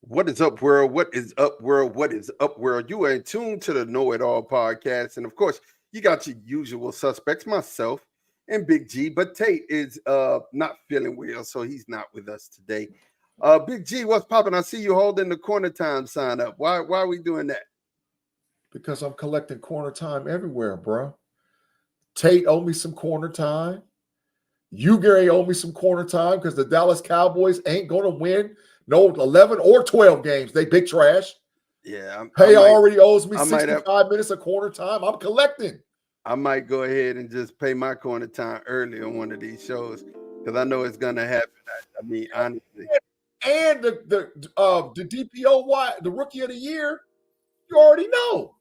What is up, world? What is up, world? What is up, world? You are in tune to the Know It All podcast. And of course, you got your usual suspects, myself and Big G. But Tate is not feeling well, so he's not with us today. Big G, what's popping? I see you holding the corner time sign up. Why are we doing that? Because I'm collecting corner time everywhere, bro. Tate owe me some corner time. You, Gary, owe me some corner time because the Dallas Cowboys ain't going to win no 11 or 12 games. They big trash. Yeah. Already owes me 65 minutes of corner time. I'm collecting. I might go ahead and just pay my corner time early on one of these shows because I know it's going to happen. I mean, honestly. And the DPOY, the Rookie of the Year, you already know.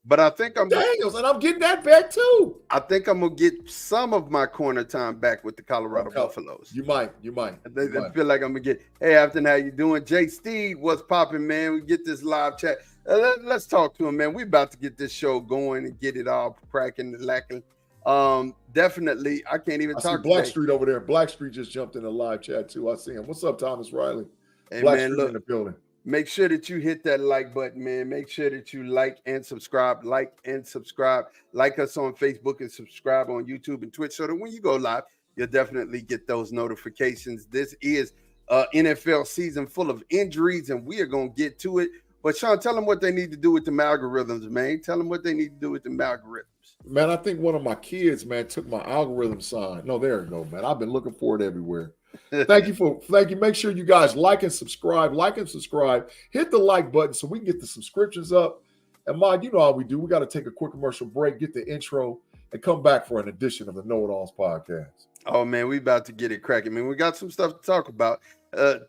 But I think Daniels, and I'm getting that back too. I think I'm gonna get some of my corner time back with the Colorado Buffaloes. You might. I feel like I'm gonna get. Hey, Afton, how you doing? Jay Steed, what's popping, man? We get this live chat. Let's talk to him, man. We about to get this show going and get it all cracking and lacking. Definitely. I can't even talk. Blackstreet over there. Blackstreet just jumped in the live chat too. I see him. What's up, Thomas Riley? Hey, Blackstreet man, look, in the building. Make sure that you hit that like button, man. Make sure that you like and subscribe. Like us on Facebook and subscribe on YouTube and Twitch so that when you go live, you'll definitely get those notifications. This is NFL season full of injuries, and we are going to get to it. But, Sean, tell them what they need to do with the algorithms, man. Tell them what they need to do with the algorithms. Man, I think one of my kids, man, took my algorithm sign. No, there you go, man. I've been looking for it everywhere. Thank you. Make sure you guys like and subscribe. Hit the like button so we can get the subscriptions up. And Mod, you know how we do. We got to take a quick commercial break, get the intro, and come back for an edition of the KnoitAllZ podcast. Oh man, we about to get it cracking, man. We got some stuff to talk about.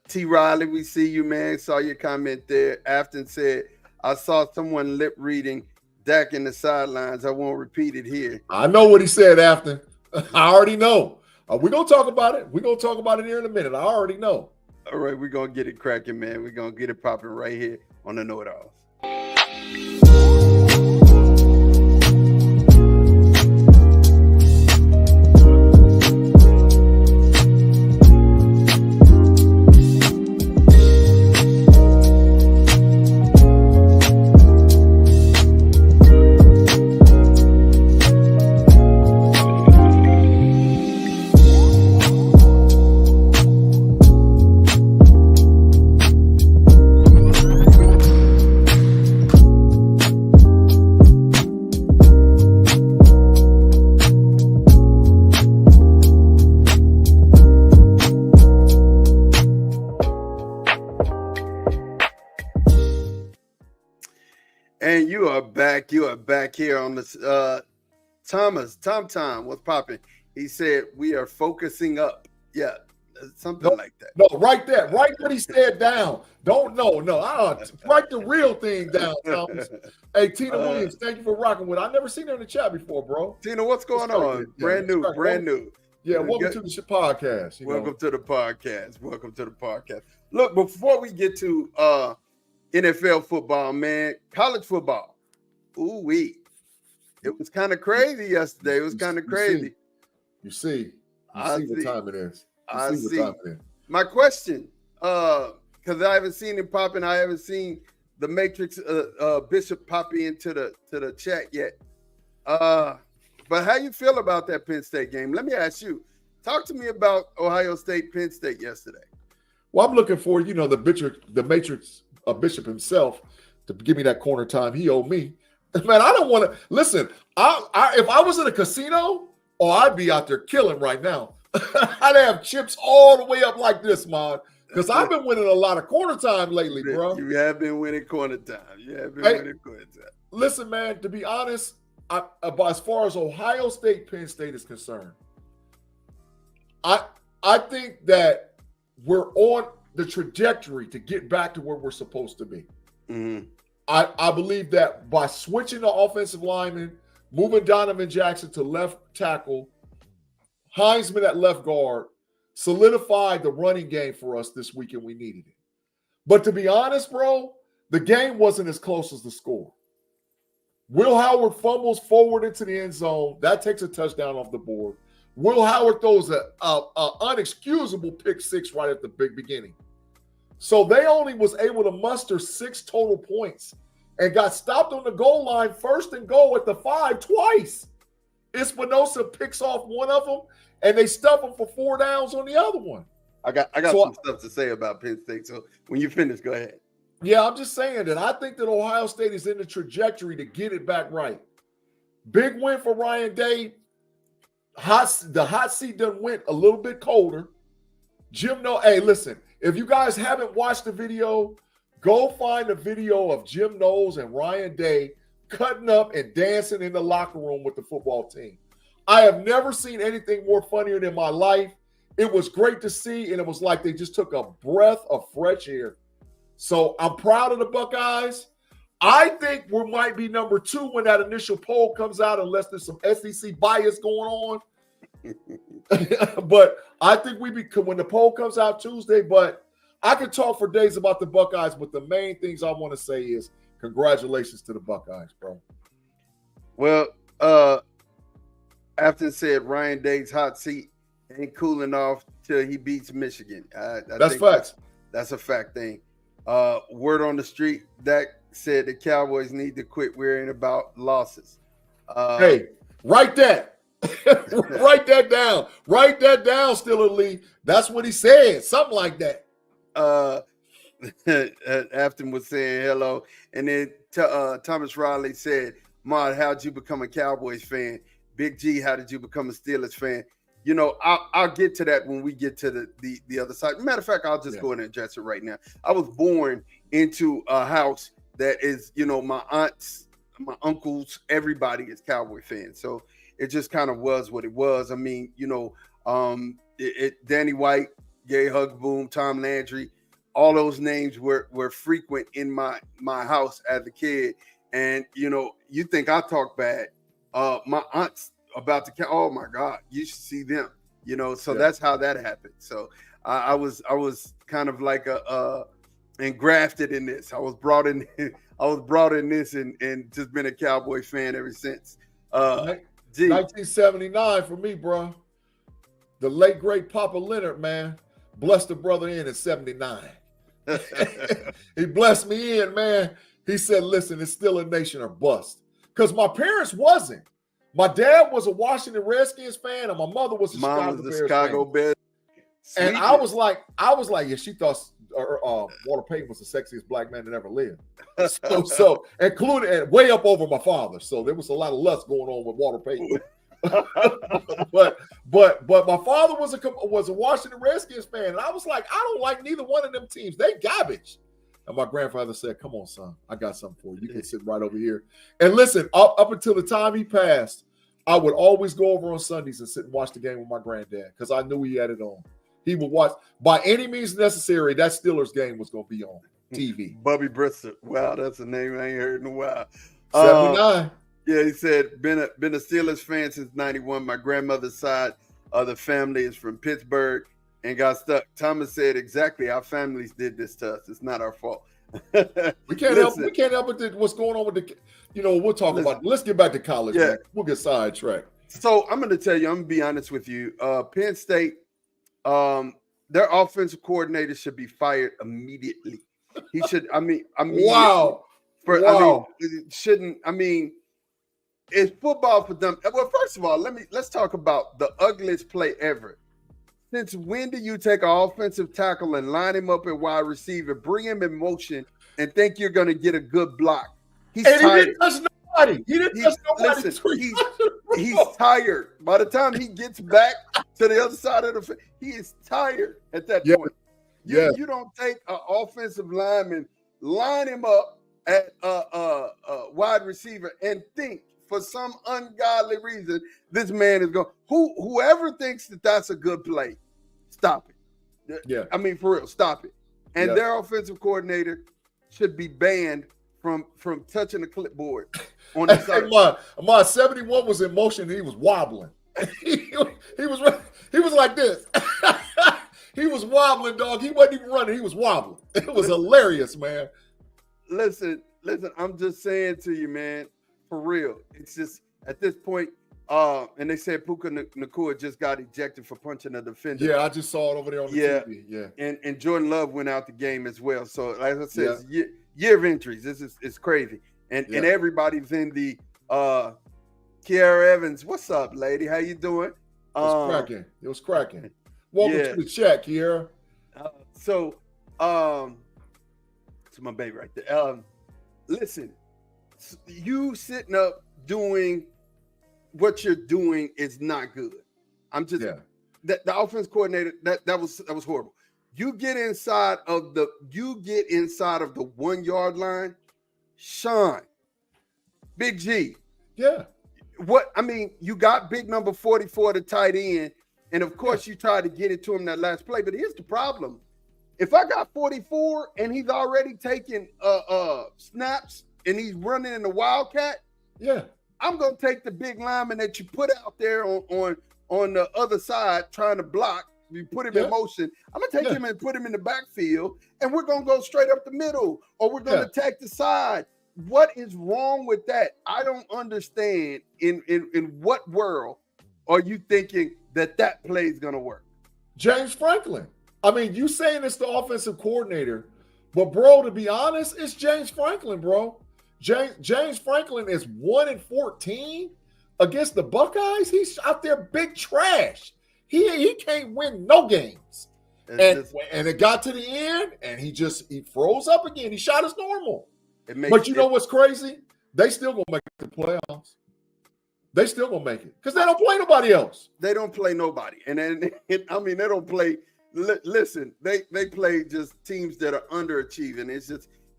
T. Riley, we see you, man. Saw your comment there. Afton said, I saw someone lip reading Dak in the sidelines. I won't repeat it here. I know what he said, Afton. I already know. We're going to talk about it. We're going to talk about it here in a minute. I already know. All right, we're going to get it cracking, man. We're going to get it popping right here on the KnoitAllZ. And you are back here on this Tom, what's popping? He said we are focusing up. Yeah, something like that. No, write what he said down. Write the real thing down, Thomas. Hey, Tina Williams, thank you for rocking with. I've never seen her in the chat before, bro. Tina, what's going on? Brand new. Yeah, welcome to the podcast. Welcome to the podcast. Look, before we get to NFL football, man, college football. Ooh-wee. It was kind of crazy yesterday. It was kind of crazy. You see what time it is. My question, because I haven't seen him popping. I haven't seen the Matrix Bishop pop into the chat yet. But how you feel about that Penn State game? Let me ask you. Talk to me about Ohio State, Penn State yesterday. Well, I'm looking for, the Matrix Bishop himself to give me that corner time he owed me. Man, I don't want to listen. If I was in a casino, I'd be out there killing right now. I'd have chips all the way up like this, Mod, because I've been winning a lot of corner time lately, bro. You have been winning corner time. Listen, man, to be honest, as far as Ohio State, Penn State is concerned, I think that we're on the trajectory to get back to where we're supposed to be. Mm-hmm. I believe that by switching the offensive lineman, moving Donovan Jackson to left tackle, Heisman at left guard, solidified the running game for us this week, and we needed it. But to be honest, bro, the game wasn't as close as the score. Will Howard fumbles forward into the end zone. That takes a touchdown off the board. Will Howard throws an unexcusable pick six right at the big beginning. So they only was able to muster 6 total points and got stopped on the goal line, 1st and goal at the 5 twice. Espinosa picks off one of them, and they stuff him for 4 downs on the other one. I got some stuff to say about Penn State. So when you finish, go ahead. Yeah, I'm just saying that I think that Ohio State is in the trajectory to get it back right. Big win for Ryan Day. The hot seat done went a little bit colder. Jim Knowles, hey, listen, if you guys haven't watched the video, go find a video of Jim Knowles and Ryan Day cutting up and dancing in the locker room with the football team. I have never seen anything more funnier in my life. It was great to see, and it was like they just took a breath of fresh air. So I'm proud of the Buckeyes. I think we might be number 2 when that initial poll comes out, unless there's some SEC bias going on. But I think when the poll comes out Tuesday. But I could talk for days about the Buckeyes, but the main things I want to say is congratulations to the Buckeyes, bro. Well, Afton said Ryan Day's hot seat ain't cooling off till he beats Michigan. That's facts. That's a fact thing. Word on the street, Dak said the Cowboys need to quit worrying about losses. Hey, write that. Write that down. Write that down, Stiller Lee. That's what he said. Something like that. Afton was saying hello. And then Thomas Riley said, Maud, how'd you become a Cowboys fan? Big G, how did you become a Steelers fan? You know, I'll get to that when we get to the other side. Matter of fact, I'll just go ahead and address it right now. I was born into a house that is, you know, my aunts, my uncles, everybody is Cowboy fans. So it just kind of was what it was. I mean, you know, Danny White, Gary Hugboom, Tom Landry, all those names were frequent in my house as a kid. And, you know, you think I talk bad. My aunts about to, oh my God, you should see them, you know, so that's how that happened. So I was kind of like engrafted in this. I was brought in this and just been a Cowboy fan ever since. 1979 for me, bro. The late great Papa Leonard, man, blessed the brother in 79. He blessed me in, man. He said, listen, it's still a nation or bust. Because my parents wasn't. My dad was a Washington Redskins fan, and my mother was a Chicago Bears fan. And I was like, yeah, she thought Walter Payton was the sexiest black man that ever lived. So including and way up over my father. So there was a lot of lust going on with Walter Payton. but my father was a Washington Redskins fan, and I was like, I don't like neither one of them teams. They garbage. And my grandfather said, come on, son, I got something for you. You can sit right over here. And listen, up until the time he passed, I would always go over on Sundays and sit and watch the game with my granddad because I knew he had it on. He would watch, by any means necessary, that Steelers game was going to be on TV. Bubby Bristol. Wow, that's a name I ain't heard in a while. 79. Yeah, he said, been a Steelers fan since 91. My grandmother's side of the family is from Pittsburgh and got stuck. Thomas said, exactly, our families did this to us. It's not our fault. We can't help it. What's going on with the, you know, we'll talk about it. Let's get back to college. Yeah. Man. We'll get sidetracked. So I'm going to tell you, I'm going to be honest with you. Penn State, their offensive coordinator should be fired immediately. He should, wow. It's football for them. Well, first of all, let's talk about the ugliest play ever. Since when do you take an offensive tackle and line him up at wide receiver, bring him in motion, and think you're going to get a good block? He's tired. He didn't touch nobody. Listen, he's tired. By the time he gets back to the other side of the field, he is tired at that point. You don't take an offensive lineman, line him up at wide receiver, and think for some ungodly reason this man is going. Whoever thinks that that's a good play, stop it. Yeah, I mean, for real, stop it. And their offensive coordinator should be banned from touching the clipboard on the side. My 71 was in motion. And he was wobbling. he was like this. He was wobbling, dog. He wasn't even running. He was wobbling. It was hilarious, man. Listen. I'm just saying to you, man. For real. It's just at this point, And they said Puka Nacua just got ejected for punching a defender. Yeah, I just saw it over there on the TV. Yeah. And Jordan Love went out the game as well. So, like I said, year of injuries. This is crazy. And everybody's in the Kiara Evans. What's up, lady? How you doing? It was cracking. Welcome to the chat, Kiara. It's my baby right there. Listen, you sitting up doing what you're doing is not good. I'm just the offense coordinator. That was horrible. You get inside of the 1 yard line, Sean, Big G. Yeah. You got big number 44, the tight end, and of course you tried to get it to him that last play. But here's the problem: if I got 44 and he's already taking snaps and he's running in the wildcat, I'm gonna take the big lineman that you put out there on the other side trying to block. You put him in motion. I'm gonna take him and put him in the backfield, and we're gonna go straight up the middle, or we're gonna attack the side. What is wrong with that? I don't understand. In what world are you thinking that play is gonna work? James Franklin. I mean, you saying it's the offensive coordinator, but bro, to be honest, it's James Franklin, bro. James Franklin is 1-14 against the Buckeyes. He's out there big trash. He can't win no games. And it got to the end, and he froze up again. He shot his normal. But you know what's crazy? They still gonna make the playoffs. They still gonna make it because they don't play nobody else. They don't play nobody, and then they don't play. Listen, they play just teams that are underachieving.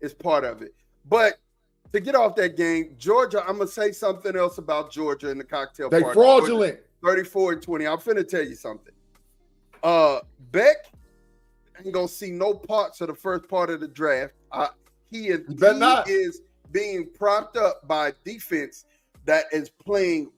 It's part of it. But to get off that game, Georgia, I'm gonna say something else about Georgia in the cocktail party. They fraudulent. 34-20. I'm finna tell you something. Beck ain't gonna see no parts of the first part of the draft. He is being propped up by a defense that is playing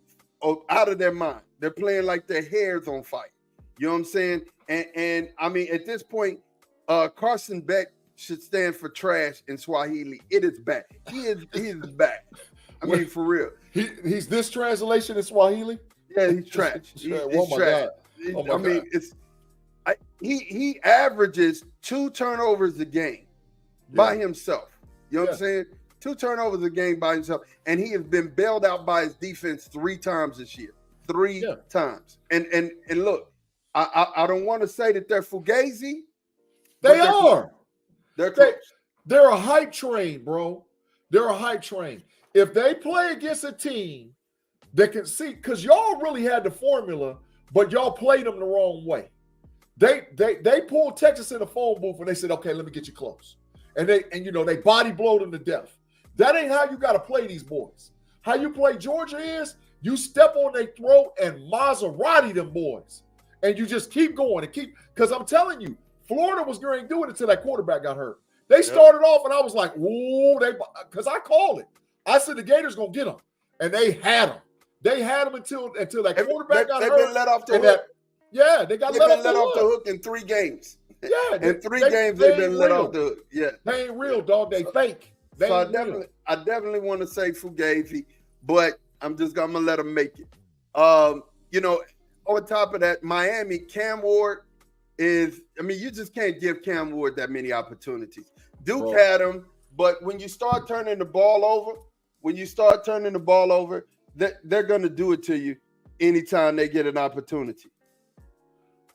out of their mind. They're playing like their hair's on fire. You know what I'm saying? And I mean, at this point, Carson Beck should stand for trash in Swahili. It is back. He is back. I mean, for real. He's this translation in Swahili? Yeah, he's trash. He's trash. God. He averages 2 turnovers a game by himself. You know what I'm saying? 2 turnovers a game by himself. And he has been bailed out by his defense 3 times this year. 3 times. And look, I don't want to say that they're fugazi. They are. They're close. They're a hype train, bro. They're a hype train. If they play against a team that can see, because y'all really had the formula, but y'all played them the wrong way. They pulled Texas in the phone booth and they said, okay, let me get you close. And they body blowed them to death. That ain't how you got to play these boys. How you play Georgia is you step on their throat and Maserati them boys. And you just keep going and because I'm telling you, Florida was going to do it until that quarterback got hurt. They started off and I was like, ooh, because I called it. I said the Gators going to get them. And they had them. They had them until that quarterback got hurt. They've been let off the hook. They got let off the hook in 3 games. Yeah. In 3 games, they've been let off the hook. Yeah. They ain't real, dog. They fake. I definitely want to say Fugazi, but I'm going to let them make it. On top of that, Miami, Cam Ward is, you just can't give Cam Ward that many opportunities. Duke had him, but when you start turning the ball over, they're going to do it to you anytime they get an opportunity.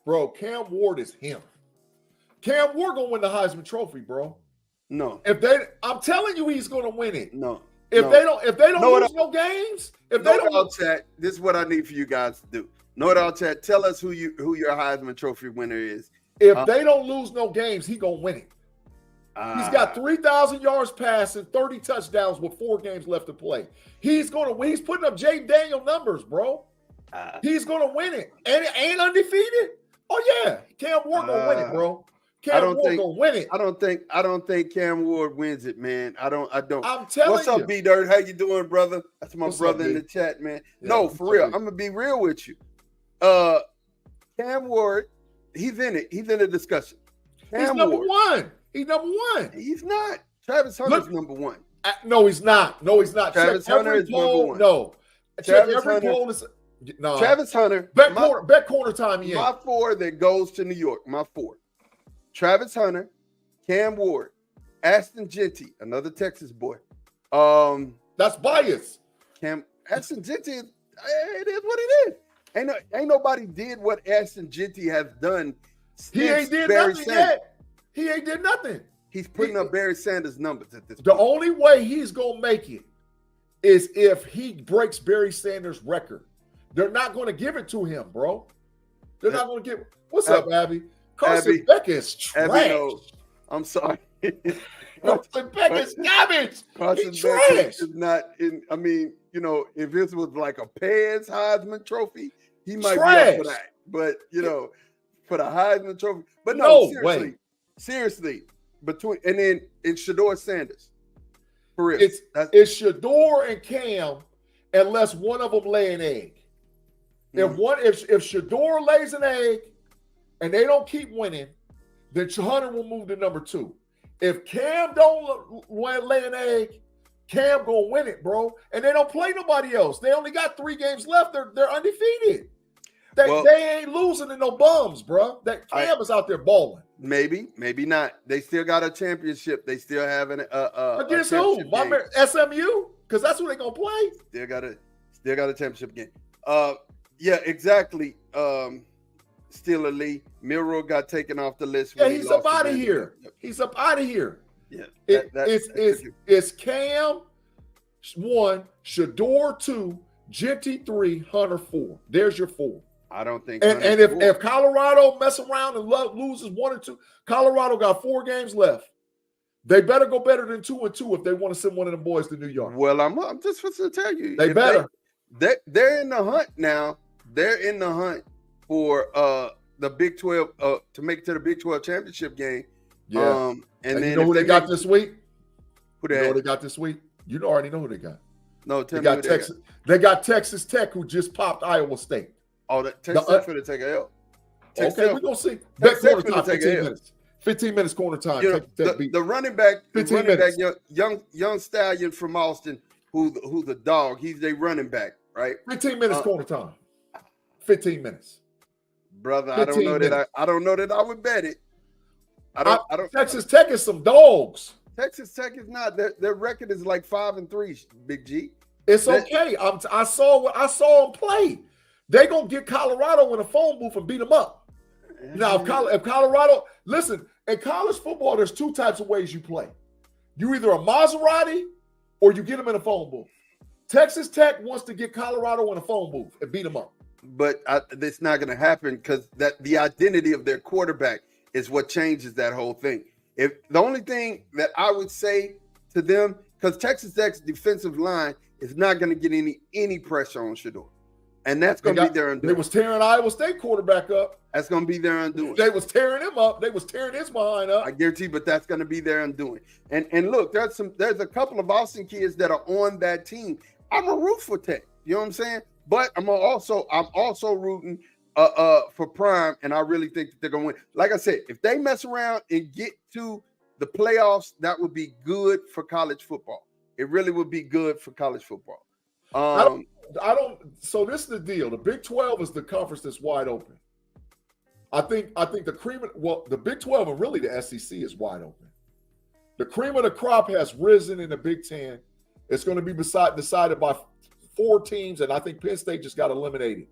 Bro, Cam Ward is him. Cam Ward going to win the Heisman Trophy, bro. No. I'm telling you he's going to win it. No. If they don't lose no games, chat, this is what I need for you guys to do. KnoitAllZ chat, tell us who your Heisman Trophy winner is. If they don't lose no games, he gonna win it. He's got 3,000 yards passing, 30 touchdowns with 4 games left to play. He's gonna win. He's putting up Jay Daniel numbers, bro. He's gonna win it, and it ain't undefeated. Oh yeah, Cam Ward gonna win it, bro. Cam Ward gonna win it. I don't think Cam Ward wins it, man. I don't. I'm telling you. What's up, B Dirt? How you doing, brother? That's my brother in the chat, man. Yeah, no, for real. I'm gonna be real with you. Cam Ward, he's in it. He's in the discussion. He's number 1. He's number 1. He's not. Travis Hunter's number 1. No, he's not. Travis Hunter is number 1. No. Travis Hunter. Nah. Travis Hunter. Bet corner time. My 4 that goes to New York. My 4. Travis Hunter, Cam Ward, Ashton Genty, another Texas boy. That's bias. Ashton Genty, it is what it is. Ain't nobody did what Ashton Genty has done. He ain't did nothing yet. He ain't did nothing. He's putting up Barry Sanders' numbers at this point. The only way he's gonna make it is if he breaks Barry Sanders' record. They're not going to give it to him, bro. They're not going to give. What's up, Abby? Carson Beck is trash. Abby, no, I'm sorry. Carson Beck is garbage. Carson Beck is not in. I mean, you know, if this was like a Pez Heisman Trophy, he might be up for that. But you know, for the Heisman Trophy, but no seriously, and then it's Shedeur Sanders. For real, it's Shedeur and Cam, unless one of them lay an egg. If Shedeur lays an egg and they don't keep winning, then Hunter will move to number 2. If Cam don't lay an egg, Cam gonna win it, bro. And they don't play nobody else. They only got 3 games left. They're undefeated. They ain't losing to no bums, bro. That Cam is out there balling. Maybe not. They still got a championship. They still have against who? SMU? Because that's who they gonna play. Still got a championship game. Yeah, exactly. Steeler Lee. Milroe got taken off the list. Yeah, he's up out of here. He's up out of here. Yeah. It's Cam 1, Shedeur 2, Genty 3, Hunter 4. There's your 4. I don't think. And if Colorado mess around and loses 1 or 2, Colorado got 4 games left. They better go better than 2-2 if they want to send one of them boys to New York. Well, I'm just supposed to tell you. They better. They're in the hunt now. They're in the hunt for the Big 12 to make it to the Big 12 championship game. Yeah. And then you know who they got this week? Who they got this week? You already know who they got. No, tell me who Texas. They got Texas Tech, who just popped Iowa State. Oh, Texas Tech for to take a L. Okay, we're gonna see. Bet corner time, 15 minutes. 15 minutes corner time. You know, the running back, young stallion from Austin, who's a dog. He's a running back, right? 15 minutes corner time. 15 minutes, brother. I don't know that. I don't know that I would bet it. I don't. Texas Tech is some dogs. Texas Tech is not. Their record is like 5-3. Big G. It's okay. I saw them play. They gonna get Colorado in a phone booth and beat them up. Now, if Colorado, listen, in college football, there's 2 types of ways you play. You either a Maserati or you get them in a phone booth. Texas Tech wants to get Colorado in a phone booth and beat them up. But it's not going to happen because the identity of their quarterback is what changes that whole thing. If the only thing that I would say to them, because Texas Tech's defensive line is not going to get any pressure on Shedeur. And that's going to be their undoing. They was tearing Iowa State quarterback up. That's going to be their undoing. They was tearing him up. They was tearing his behind up. I guarantee, but that's going to be their undoing. And look, there's a couple of Austin kids that are on that team. I'm a root for Tech. You know what I'm saying? But I'm also rooting for Prime, and I really think that they're going to win. Like I said, if they mess around and get to the playoffs, that would be good for college football. It really would be good for college football. So this is the deal. The Big 12 is the conference that's wide open. I think the Big 12 and really the SEC is wide open. The cream of the crop has risen in the Big 10. It's going to be decided by 4 teams, and I think Penn State just got eliminated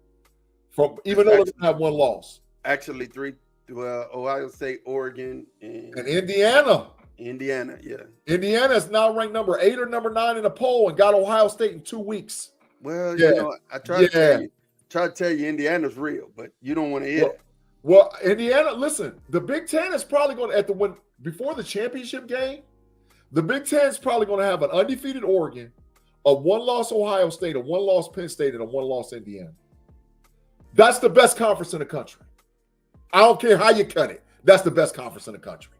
even though they have 1 loss. Actually, 3. Ohio State, Oregon, and Indiana. Indiana, yeah. Indiana is now ranked number 8 or number 9 in the poll and got Ohio State in 2 weeks. Well, you know, I try to tell you Indiana's real, but you don't want to hear it. Well, Indiana, listen, the Big Ten is probably going to, before the championship game, the Big Ten is probably going to have an undefeated Oregon, a 1-loss Ohio State, a 1-loss Penn State, and a 1-loss Indiana. That's the best conference in the country. I don't care how you cut it. That's the best conference in the country.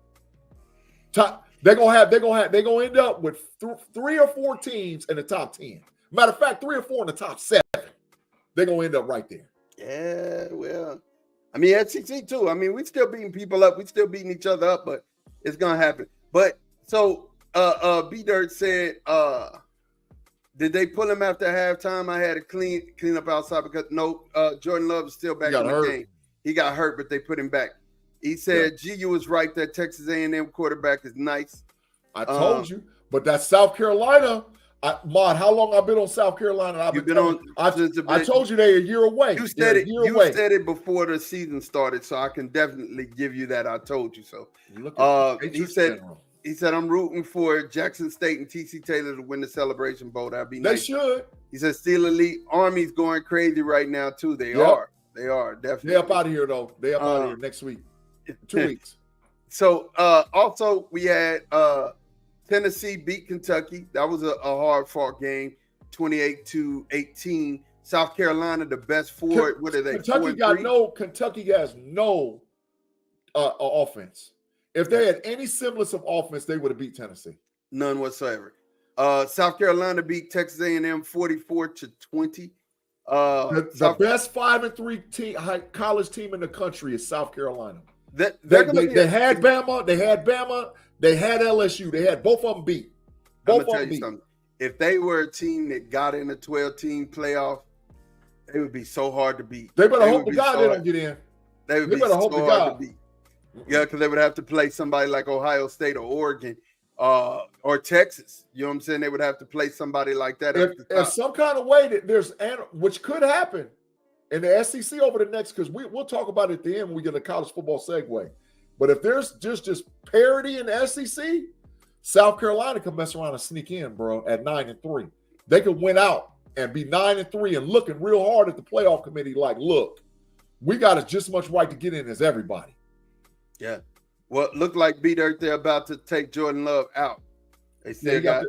They're gonna end up with 3 or 4 teams in the top 10. Matter of fact, 3 or 4 in the top 7. They're gonna end up right there. Yeah, well, I mean, SEC too. I mean, we still beating people up. We still beating each other up, but it's gonna happen. But so B Dirt said Did they pull him after halftime? I had to clean up outside because Jordan Love is still back in the game. He got hurt, but they put him back. He said, GU was right that Texas A&M quarterback is nice. I told you, but that's South Carolina. Mod, how long I've been on South Carolina? I told you they're a year away. You said it before the season started, so I can definitely give you that. I told you so. He said, I'm rooting for Jackson State and TC Taylor to win the Celebration Bowl. That'd be nice. They should. He said, Steel Elite Army's going crazy right now, too. They are, definitely. They up out of here, though. They up out of here next week. 2 weeks. So, also, we had Tennessee beat Kentucky. That was a hard-fought game, 28-18. South Carolina, the best forward. What are they? Kentucky has no offense. If they had any semblance of offense, they would have beat Tennessee. None whatsoever. South Carolina beat Texas A&M 44-20. The best 5-3 college team in the country is South Carolina. They had Bama. They had LSU. They had both of them beat. I'm gonna tell you something. If they were a team that got in a 12-team playoff, they would be so hard to beat. They better hope to God they don't get in. They would be so hard to beat. Yeah, because they would have to play somebody like Ohio State or Oregon or Texas. You know what I'm saying? They would have to play somebody like that. If some kind of way that there's, which could happen in the SEC over the next, because we'll talk about it at the end when we get a college football segue. But if there's just parity in the SEC, South Carolina can mess around and sneak in, bro, at 9-3. They could win out and be 9-3 and looking real hard at the playoff committee like, look, we got just as much right to get in as everybody. Yeah. Well, look like B-Dirt, they're about to take Jordan Love out. They still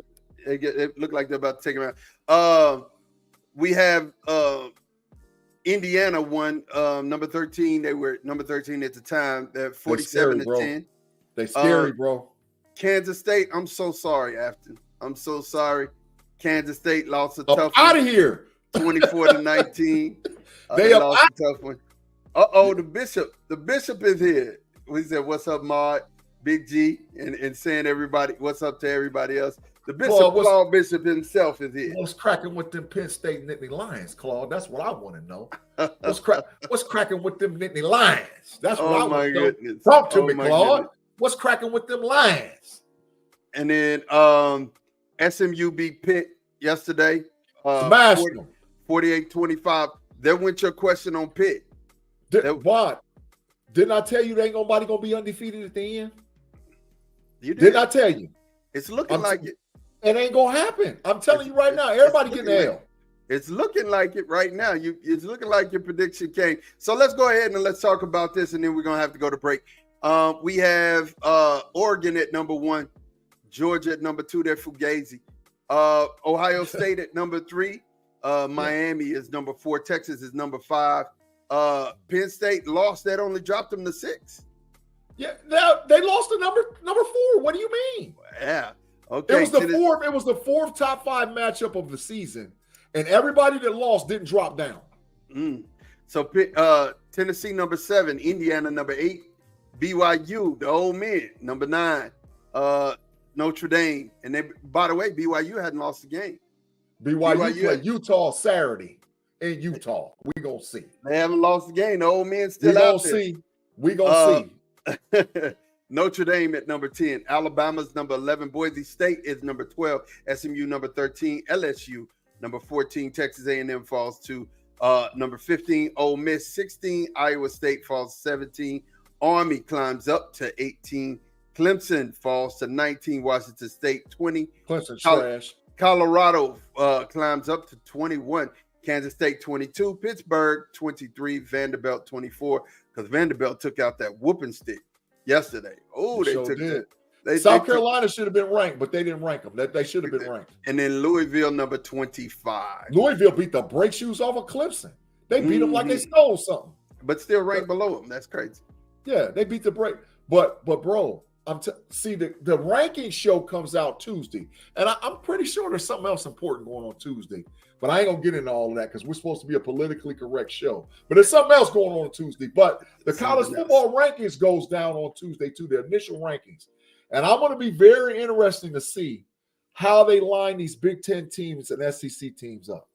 it look like they're about to take him out. We have Indiana won number 13. They were number 13 at the time. They're 47-10. They scary, bro. Kansas State, I'm so sorry, Afton. I'm so sorry. Kansas State lost a tough one. Out of here. 24-19. They lost a tough one. The bishop is here. We said, what's up, Maud, Big G, and saying everybody, what's up to everybody else. The bishop, Claude Bishop himself is here. What's cracking with them Penn State Nittany Lions, Claude? That's what I want to know. What's cracking with them Nittany Lions? That's what I want to know. Talk to me, Claude. Goodness. What's cracking with them Lions? And then SMU beat Pitt yesterday. Smashed them. 48-25. There went your question on Pitt. What? Didn't I tell you there ain't nobody going to be undefeated at the end? You did. Didn't I tell you? It's looking like it. It ain't going to happen. I'm telling you right now. Everybody getting the L. It's looking like it right now. It's looking like your prediction came. So let's go ahead and let's talk about this, and then we're going to have to go to break. We have Oregon at number 1, Georgia at number 2. They're Fugazi. Ohio State at number 3. Miami is number 4. Texas is number 5. Penn State lost. That only dropped them to 6. Yeah, they lost to number 4. What do you mean? Yeah. Okay. It was the fourth top 5 matchup of the season, and everybody that lost didn't drop down. So Tennessee number 7, Indiana number 8, BYU, the old men, number 9, Notre Dame. And they, by the way, BYU hadn't lost a game. BYU play Utah Saturday in Utah. We gonna see. They haven't lost a game. The old men still out there. We gonna see. Notre Dame at number 10. Alabama's number 11. Boise State is number 12. SMU number 13. LSU number 14. Texas A&M falls to number 15. Ole Miss 16. Iowa State falls 17. Army climbs up to 18. Clemson falls to 19. Washington State 20. Clemson trash. Colorado climbs up to 21. Kansas State 22. Pittsburgh 23. Vanderbilt 24. Because Vanderbilt took out that whooping stick yesterday. Oh, they took it. South Carolina should have been ranked, but they didn't rank them. They should have been ranked. And then Louisville number 25. Louisville beat the brake shoes off of Clemson. They beat them like they stole something. But still ranked below them. That's crazy. Yeah, they beat the brake. But bro, see the ranking show comes out Tuesday, and I'm pretty sure there's something else important going on Tuesday. But I ain't gonna get into all of that because we're supposed to be a politically correct show. But there's something else going on Tuesday. But the college football rankings goes down on Tuesday too, the initial rankings. And I'm going to be very interesting to see how they line these Big Ten teams and SEC teams up.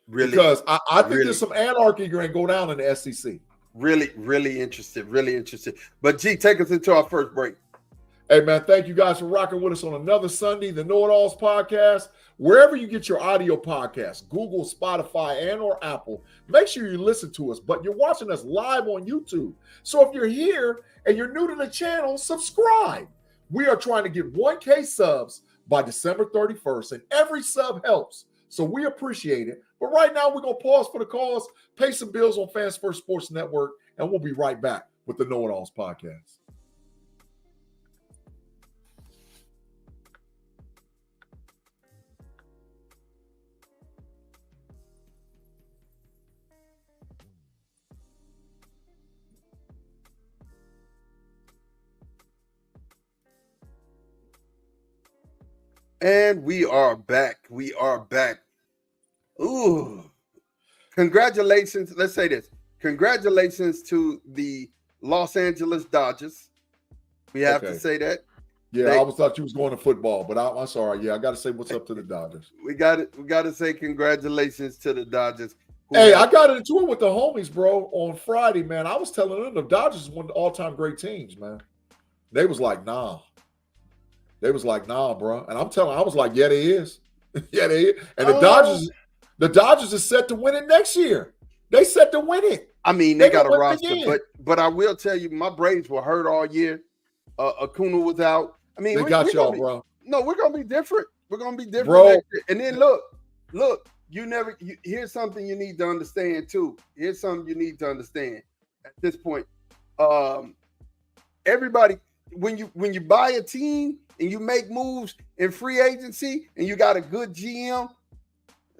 Really, because I think really, there's some anarchy going to go down in the SEC. really interested. But G, take us into our first break. Hey, man, thank you guys for rocking with us on another Sunday, the KnoitAllZ podcast. Wherever you get your audio podcasts, Google, Spotify, and or Apple, make sure you listen to us. But you're watching us live on YouTube. So if you're here and you're new to the channel, subscribe. We are trying to get 1K subs by December 31st, and every sub helps. So we appreciate it. But right now, we're going to pause for the cause, pay some bills on Fans First Sports Network, and we'll be right back with the KnoitAllZ podcast. And we are back. Ooh. Congratulations. Let's say this. Congratulations to the Los Angeles Dodgers. We have to say that. Yeah, I thought you was going to football, but I'm sorry. Yeah, I got to say what's up to the Dodgers. We got to say congratulations to the Dodgers. Hey, I got into it with the homies, bro, on Friday, man. I was telling them the Dodgers is one of the all-time great teams, man. They was like, nah. They was like, nah, bro. And I was like, yeah, they is. Yeah, they is. And the Dodgers is set to win it next year. They set to win it. I mean, they got a roster, but I will tell you, my Braves were hurt all year. Acuna was out. I mean, they got y'all, bro. No, we're gonna be different. We're gonna be different, bro. And then look. Here's something you need to understand too. Here's something you need to understand at this point. Everybody, when you buy a team and you make moves in free agency and you got a good GM,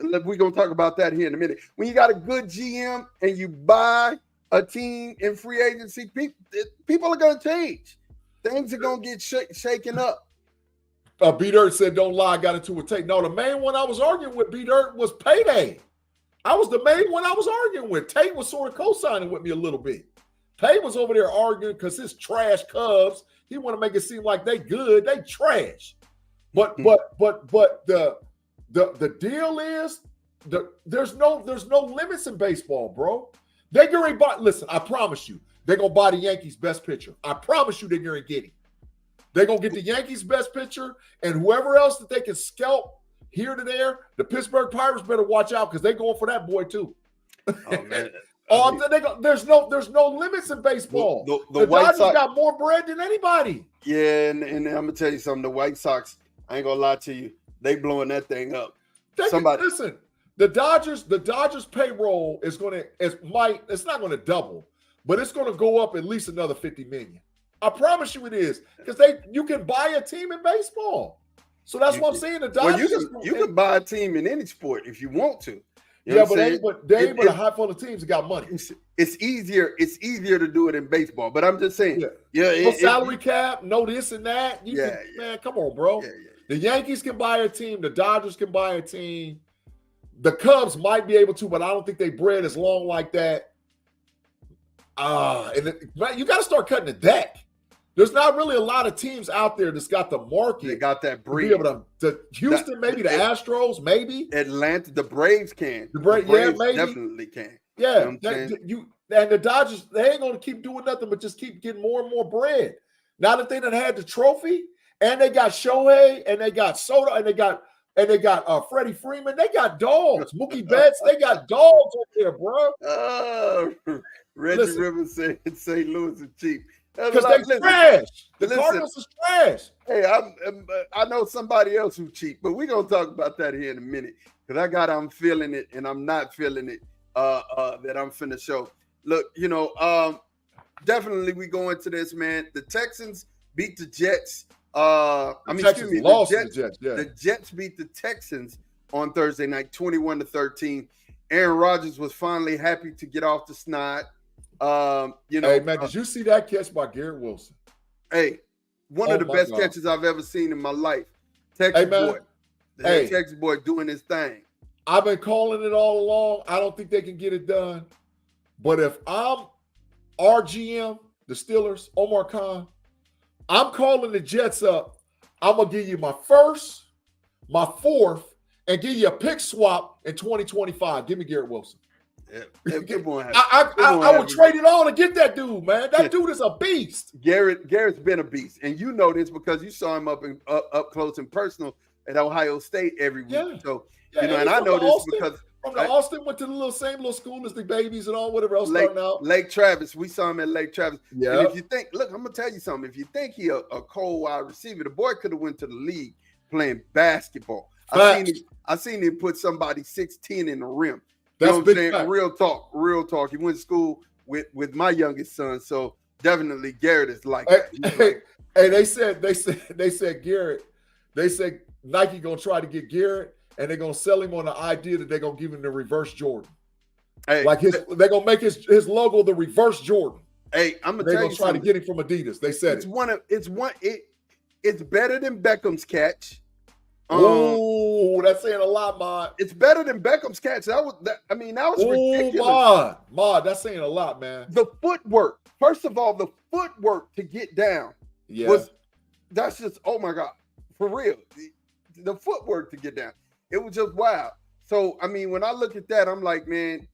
we're going to talk about that here in a minute. When you got a good GM and you buy a team in free agency, people are going to change. Things are going to get shaken up. B-Dirt said, don't lie, I got into a tape. No, the main one I was arguing with B-Dirt was Payday. I was the main one I was arguing with. Tate was sort of co-signing with me a little bit. Tate was over there arguing because his trash Cubs, he want to make it seem like they good, they trash. But the deal is there's no limits in baseball, bro. They're going to buy. Listen, I promise you, they're going to buy the Yankees' best pitcher. I promise you, they're going to get him. They're going to get the Yankees' best pitcher, and whoever else that they can scalp here to there. The Pittsburgh Pirates better watch out because they're going for that boy too. Oh man. There's no limits in baseball. The Dodgers got more bread than anybody. Yeah, and I'm gonna tell you something. The White Sox, I ain't gonna lie to you, they blowing that thing up. Listen, the Dodgers payroll it's not gonna double, but it's gonna go up at least another $50 million. I promise you it is, because you can buy a team in baseball. So that's what I'm saying. The Dodgers, you can buy a team in any sport if you want to. But they ain't but a handful of teams that got money. It's easier to do it in baseball. But I'm just saying, no salary cap, no this and that. Man, come on, bro. The Yankees can buy a team. The Dodgers can buy a team. The Cubs might be able to, but I don't think they bread as long like that. You got to start cutting the deck. There's not really a lot of teams out there that's got the market. They got that breed. To be able to Houston, maybe the Astros, maybe Atlanta. The Braves can. The Braves maybe definitely can. Yeah, and the Dodgers, they ain't gonna keep doing nothing but just keep getting more and more bread. Now that they done had the trophy, and they got Shohei, and they got Soto, and they got Freddie Freeman. They got dogs. Mookie Betts. They got dogs over there, bro. Reggie Rivers said St. Louis is cheap. Because they trash. The Cardinals is trash. Hey, I know somebody else who's cheap, but we're going to talk about that here in a minute. Because I'm feeling it, and I'm not feeling it that I'm finna show. Look, definitely we go into this, man. The Texans beat the Jets. The Jets beat the Texans on Thursday night, 21-13. Aaron Rodgers was finally happy to get off the snide. Hey man, did you see that catch by Garrett Wilson? Hey, one of the best catches I've ever seen in my life. Texas boy doing his thing. I've been calling it all along. I don't think they can get it done. But if I'm RGM, the Steelers, Omar Khan, I'm calling the Jets up. I'm gonna give you my first, my 4th, and give you a pick swap in 2025. Give me Garrett Wilson. Yeah, it won't happen. I would trade it all to get that dude, man. That dude is a beast. Garrett's been a beast, and you know this because you saw him up close and personal at Ohio State every week. Yeah. So Yeah, and I know this Austin, because from the Austin went to the same little school as the babies and all whatever else starting out. Lake Travis, we saw him at Lake Travis. Yeah. And if you think, look, I'm gonna tell you something. If you think he a cold wide receiver, the boy could have went to the league playing basketball. I seen him put somebody 6'10" in the rim. That's what I'm saying? fact. Real talk. He went to school with my youngest son, so definitely Garrett is like. Hey, they said Garrett. They said Nike gonna try to get Garrett, and they're gonna sell him on the idea that they're gonna give him the reverse Jordan. Hey, like they're gonna make his logo the reverse Jordan. Hey, I'm gonna they're tell gonna try to get him from Adidas. They said it's better than Beckham's catch. Oh, that's saying a lot, Mod. It's better than Beckham's catch. That was ridiculous. Mod, that's saying a lot, man. The footwork. First of all, the footwork to get down that's just, oh my God, for real. The footwork to get down. It was just wild. So, I mean, when I look at that, I'm like, man,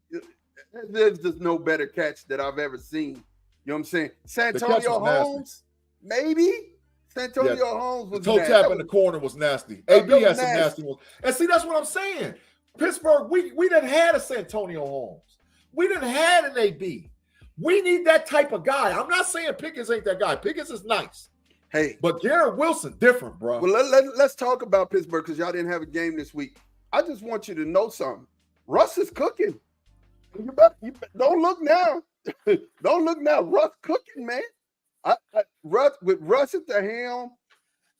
there's just no better catch that I've ever seen. You know what I'm saying? Santonio Holmes, maybe. Santonio Holmes was toe tap in the corner was nasty. AB has some nasty ones. And see, that's what I'm saying. Pittsburgh, we done had a Santonio Holmes. We done had an AB. We need that type of guy. I'm not saying Pickens ain't that guy. Pickens is nice. Hey. But Garrett Wilson, different, bro. Well, let's talk about Pittsburgh because y'all didn't have a game this week. I just want you to know something. Russ is cooking. You don't look now. Don't look now. Russ cooking, man. With Russ at the helm,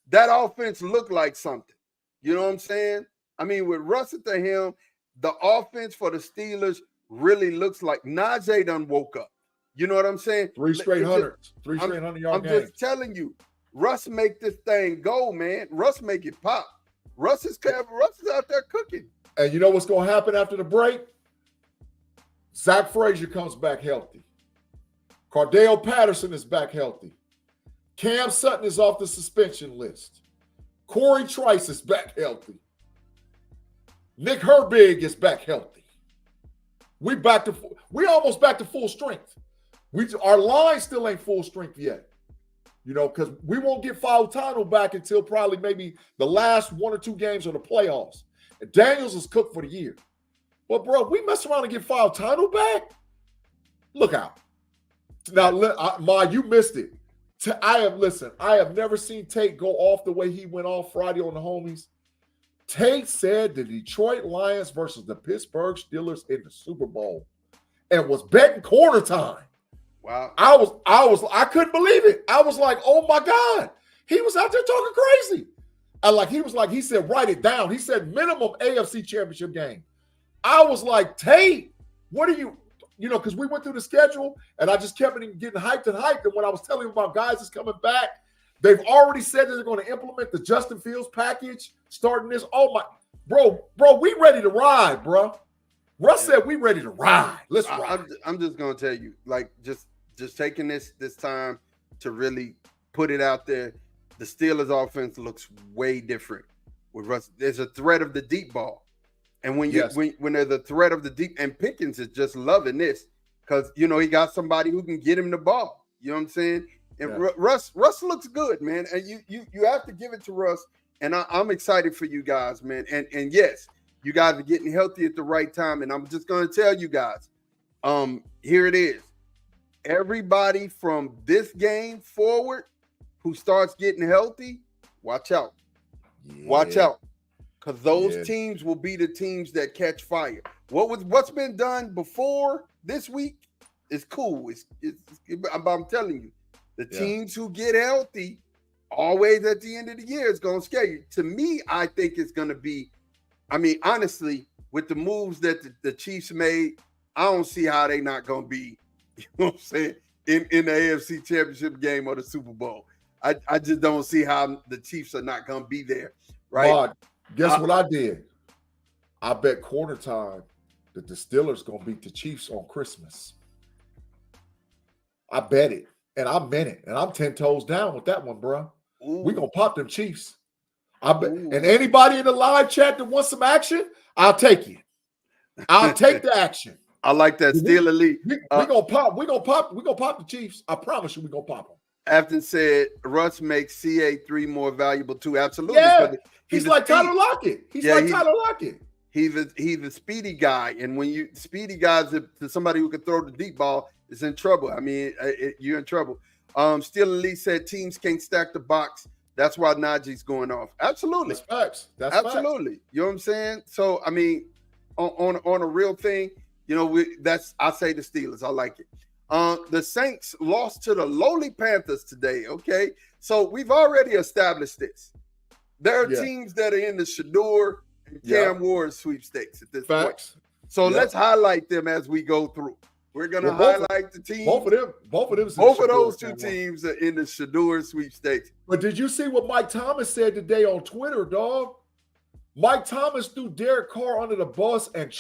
that offense looked like something. You know what I'm saying? I mean, with Russ at the helm, the offense for the Steelers really looks like Najee done woke up. You know what I'm saying? 3 straight 100-yard games. I'm just telling you, Russ make this thing go, man. Russ make it pop. Russ is out there cooking. And you know what's going to happen after the break? Zach Frazier comes back healthy. Cordell Patterson is back healthy. Cam Sutton is off the suspension list. Corey Trice is back healthy. Nick Herbig is back healthy. We almost back to full strength. Our line still ain't full strength yet. You know, because we won't get Fautano back until probably maybe the last 1 or 2 games of the playoffs. And Daniels is cooked for the year. But, bro, we mess around and get Fautano back? Look out. Now, Ma, you missed it. I have never seen Tate go off the way he went off Friday on the homies. Tate said the Detroit Lions versus the Pittsburgh Steelers in the Super Bowl and was betting quarter time. Wow. I couldn't believe it. I was like, oh my God. He was out there talking crazy. He said, write it down. He said minimum AFC championship game. I was like, Tate, what are you because we went through the schedule and I just kept getting hyped. And when I was telling him about guys that's coming back, they've already said that they're going to implement the Justin Fields package starting this. Oh my, bro, we ready to ride, bro. Russ said we ready to ride. Let's ride. I'm just going to tell you, like, just taking this time to really put it out there. The Steelers offense looks way different with Russ. There's a threat of the deep ball. And when there's a threat of the deep, and Pickens is just loving this because, he got somebody who can get him the ball. You know what I'm saying? And Russ looks good, man. And you have to give it to Russ. And I'm excited for you guys, man. And yes, you guys are getting healthy at the right time. And I'm just going to tell you guys, here it is. Everybody from this game forward who starts getting healthy, watch out. Yeah. Watch out. Because those teams will be the teams that catch fire. What's been done before this week is cool. I'm telling you, the teams who get healthy always at the end of the year is going to scare you. To me, I think it's going to be, honestly, with the moves that the Chiefs made, I don't see how they not going to be, you know what I'm saying, in the AFC Championship game or the Super Bowl. I just don't see how the Chiefs are not going to be there, right? But guess what I did? I bet quarter time that the Steelers going to beat the Chiefs on Christmas. I bet it, and I meant it, and I'm 10 toes down with that one, bro. We're going to pop them Chiefs. And anybody in the live chat that wants some action, I'll take it. I'll take the action. I like that. Still elite. We gonna pop the Chiefs. I promise you, we gonna pop them. Afton said Russ makes CA3 more valuable too. Absolutely. Yeah, he's like Tyler Lockett. Tyler Lockett. He's a speedy guy, and when you speedy guys to somebody who can throw the deep ball is in trouble. I mean, you're in trouble. Still elite said teams can't stack the box. That's why Najee's going off. Absolutely. That's facts. That's absolutely. Facts. You know what I'm saying? So I mean, on a real thing, you know, I say the Steelers. I like it. The Saints lost to the lowly Panthers today. Okay, so we've already established this. There are teams that are in the Shador and Cam Ward sweepstakes at this point. So let's highlight them as we go through. We're gonna highlight the teams. Both of those two teams are in the Shador sweepstakes. But did you see what Mike Thomas said today on Twitter, dog? Mike Thomas threw Derek Carr under the bus and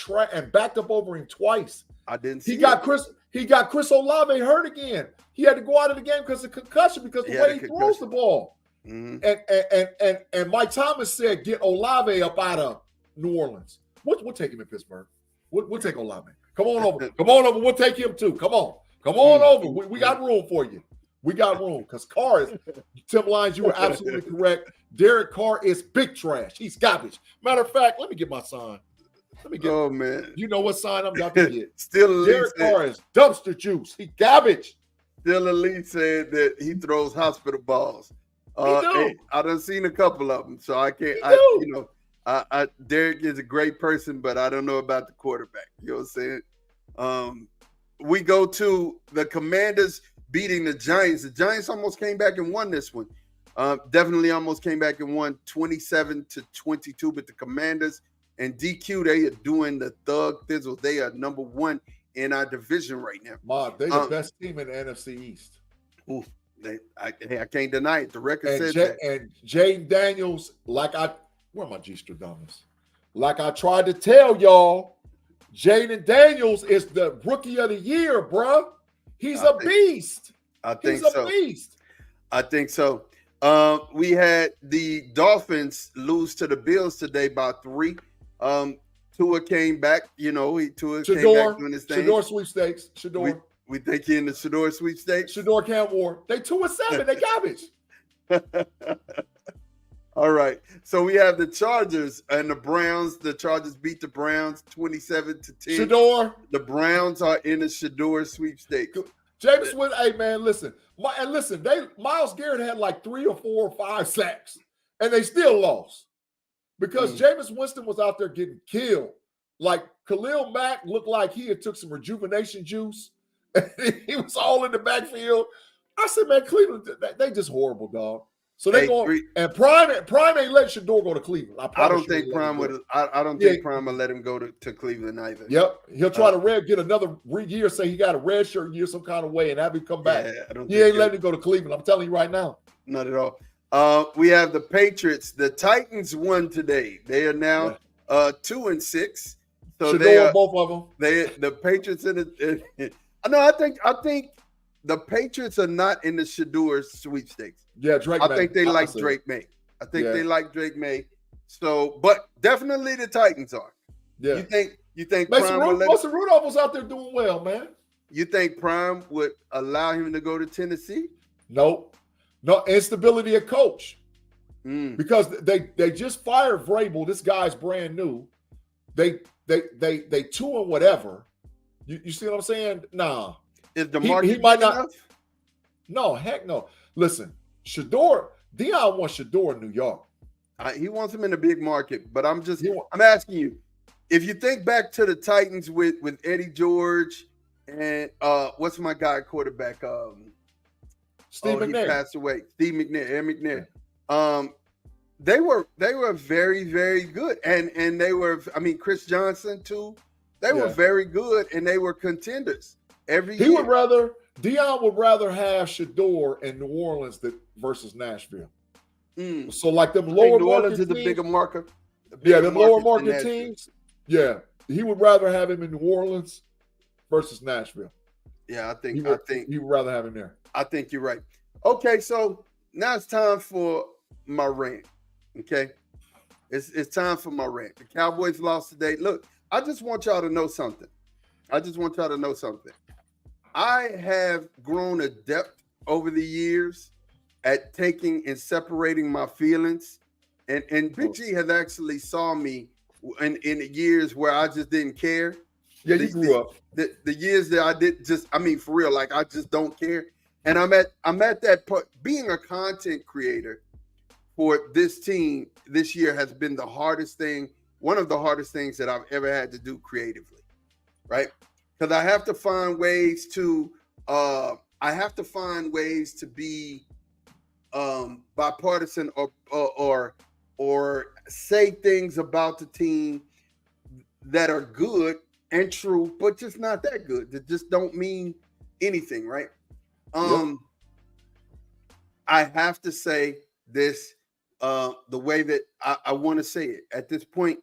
backed up over him twice. I didn't see. He got Chris Olave hurt again. He had to go out of the game because of concussion because the way he throws the ball. Mm-hmm. And Mike Thomas said, "Get Olave up out of New Orleans. We'll take him in Pittsburgh. We'll take Olave. Come on over. Come on over. We'll take him too. Come on over. We got room for you. We got room because Carr is, Tim Lyons, you were absolutely correct. Derek Carr is big trash. He's garbage. Matter of fact, let me get my sign. Oh, man. You know what sign I'm about to get. Still Derek Carr is dumpster juice. He garbage. Still elite said that he throws hospital balls. I done seen a couple of them, so I can't. Derek is a great person, but I don't know about the quarterback. You know what I'm saying? We go to the Commanders beating the Giants. The Giants almost came back and won this one. Definitely almost came back and won 27-22. But the Commanders and DQ, they are doing the thug thizzle. They are number one in our division right now. They're the best team in the NFC East. Ooh, I can't deny it. The record says that. And Jaden Daniels, where are my G-Stradamus? Like I tried to tell y'all, Jaden Daniels is the rookie of the year, bro. He's a beast. I think so. We had the Dolphins lose to the Bills today by 3. Tua came back. You know, Tua came back doing his thing. Shador sweepstakes. Shador. We think he in the Shador sweepstakes. Shador Cam Ward. They 2-7. They garbage. All right. So we have the Chargers and the Browns. The Chargers beat the Browns 27-10. Shador. The Browns are in the Shador sweepstakes. James Winston, hey man, listen. Myles Garrett had like 3 or 4 or 5 sacks, and they still lost because Jameis Winston was out there getting killed. Like Khalil Mack looked like he had took some rejuvenation juice. He was all in the backfield. I said, man, Cleveland, they just horrible, dog. So they go and Prime ain't let Shador go to Cleveland. I don't think Prime would. I don't think Prime will let him go to Cleveland either. Yep, he'll try to get another year. Say he got a red shirt year some kind of way and have him come back. He ain't letting him go to Cleveland. I'm telling you right now. Not at all. We have the Patriots. The Titans won today. They are now 2-6. So Shador, they are both of them. The Patriots in the. No, I think the Patriots are not in the Shador sweepstakes. Yeah, Drake May. I think they like Drake May. They like Drake May. So, but definitely the Titans are. Yeah. You think Mason Rudolph was out there doing well, man. You think Prime would allow him to go to Tennessee? Nope. No instability of coach. Because they just fired Vrabel. This guy's brand new. They 2 and whatever. You see what I'm saying? Nah. Is the market he might not enough? No, heck no. Listen, Deion wants Shador in New York. He wants him in a big market, but I'm asking you, if you think back to the Titans with Eddie George and what's my guy quarterback? Steve McNair. He passed away. Steve McNair, Ed McNair. They were very, very good. And they were, Chris Johnson too. They were very good and they were contenders every year. Deion would rather have Shador in New Orleans versus Nashville. So like them lower New Orleans is teams, a bigger market. Them lower market teams. Yeah, he would rather have him in New Orleans versus Nashville. Yeah, I think he would rather have him there. I think you're right. Okay, so now it's time for my rant. Okay, it's time for my rant. The Cowboys lost today. Look, I just want y'all to know something. I have grown adept over the years at taking and separating my feelings. And Big G has actually saw me in the years where I just didn't care. Yeah, you grew up. The years that I did just, I mean, for real, like I just don't care. And I'm at that point. Being a content creator for this team this year has been the hardest thing, one of the hardest things that I've ever had to do creatively, right? Because I have to find ways to be bipartisan or say things about the team that are good and true, but just not that good. That just don't mean anything, right? Yep. I have to say this the way that I want to say it at this point.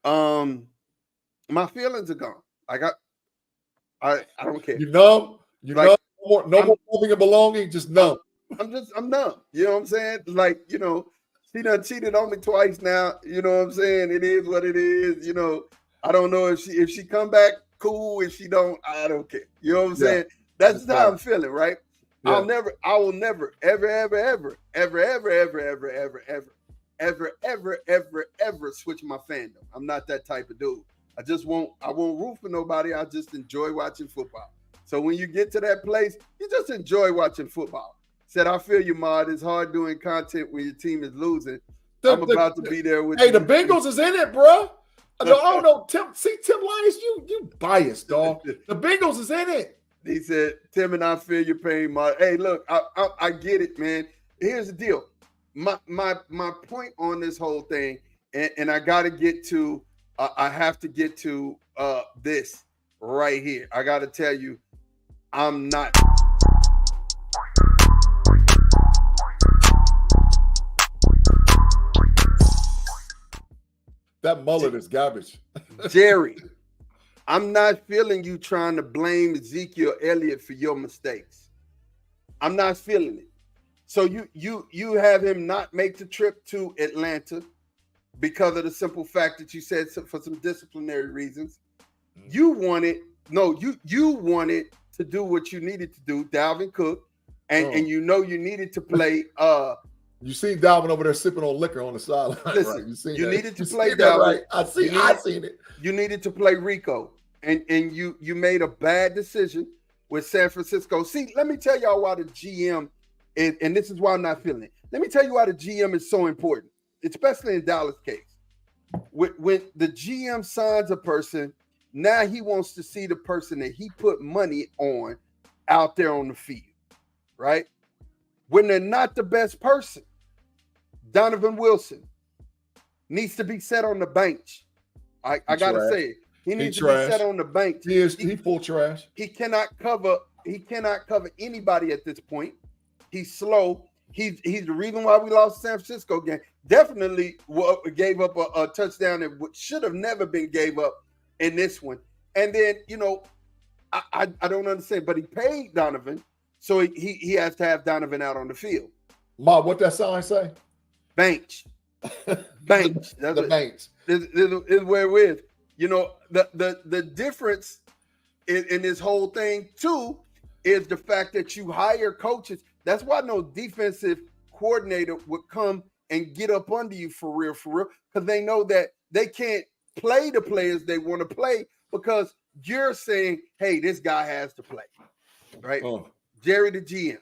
My feelings are gone. Like I don't care. You numb. You Like, numb. No more loving and belonging. Just numb. I'm numb. You know what I'm saying? Like, you know, she done cheated on me twice now. You know what I'm saying? It is what it is. You know, I don't know if she come back, cool. If she don't, I don't care. You know what I'm saying? That's how I'm feeling, right? Yeah. I will never, ever switch my fandom. I'm not that type of dude. I won't root for nobody. I just enjoy watching football. So when you get to that place, you just enjoy watching football. Said, I feel you, Mod. It's hard doing content when your team is losing. I'm about to be there with you. Hey, the Bengals is in it, bro. I don't know. Tim Lyons, you biased, dog. The Bengals is in it. He said, Tim and I feel your pain, Mod. Hey, look, I get it, man. Here's the deal. My point on this whole thing, and I got to get to, I have to get to this right here. I got to tell you, I'm not. That mullet is garbage. Jerry, I'm not feeling you trying to blame Ezekiel Elliott for your mistakes. I'm not feeling it. So you have him not make the trip to Atlanta because of the simple fact that you said for some disciplinary reasons. You wanted to do what you needed to do, Dalvin Cook, and you needed to play. You seen Dalvin over there sipping on liquor on the sideline. Listen, right? you needed to play Dalvin. Right? I seen it. You needed to play Rico, and you made a bad decision with San Francisco. See, let me tell y'all why the GM, and this is why I'm not feeling it. Let me tell you why the GM is so important, especially in Dallas' case. When the GM signs a person, now he wants to see the person that he put money on out there on the field, right? When they're not the best person, Donovan Wilson needs to be set on the bench. I gotta say it. He needs to be set on the bench. He full trash. He cannot cover anybody at this point. He's slow. He's the reason why we lost the San Francisco game. Definitely gave up a touchdown that should have never been gave up in this one. And then, I don't understand, but he paid Donovan, so he has to have Donovan out on the field. Ma, what that sign say? Bench. Bench. That's the bench. This is where it is. The difference in this whole thing, too, is the fact that you hire coaches. That's why no defensive coordinator would come and get up under you for real, because they know that they can't play the players they want to play because you're saying, hey, this guy has to play, right? Jerry the GM.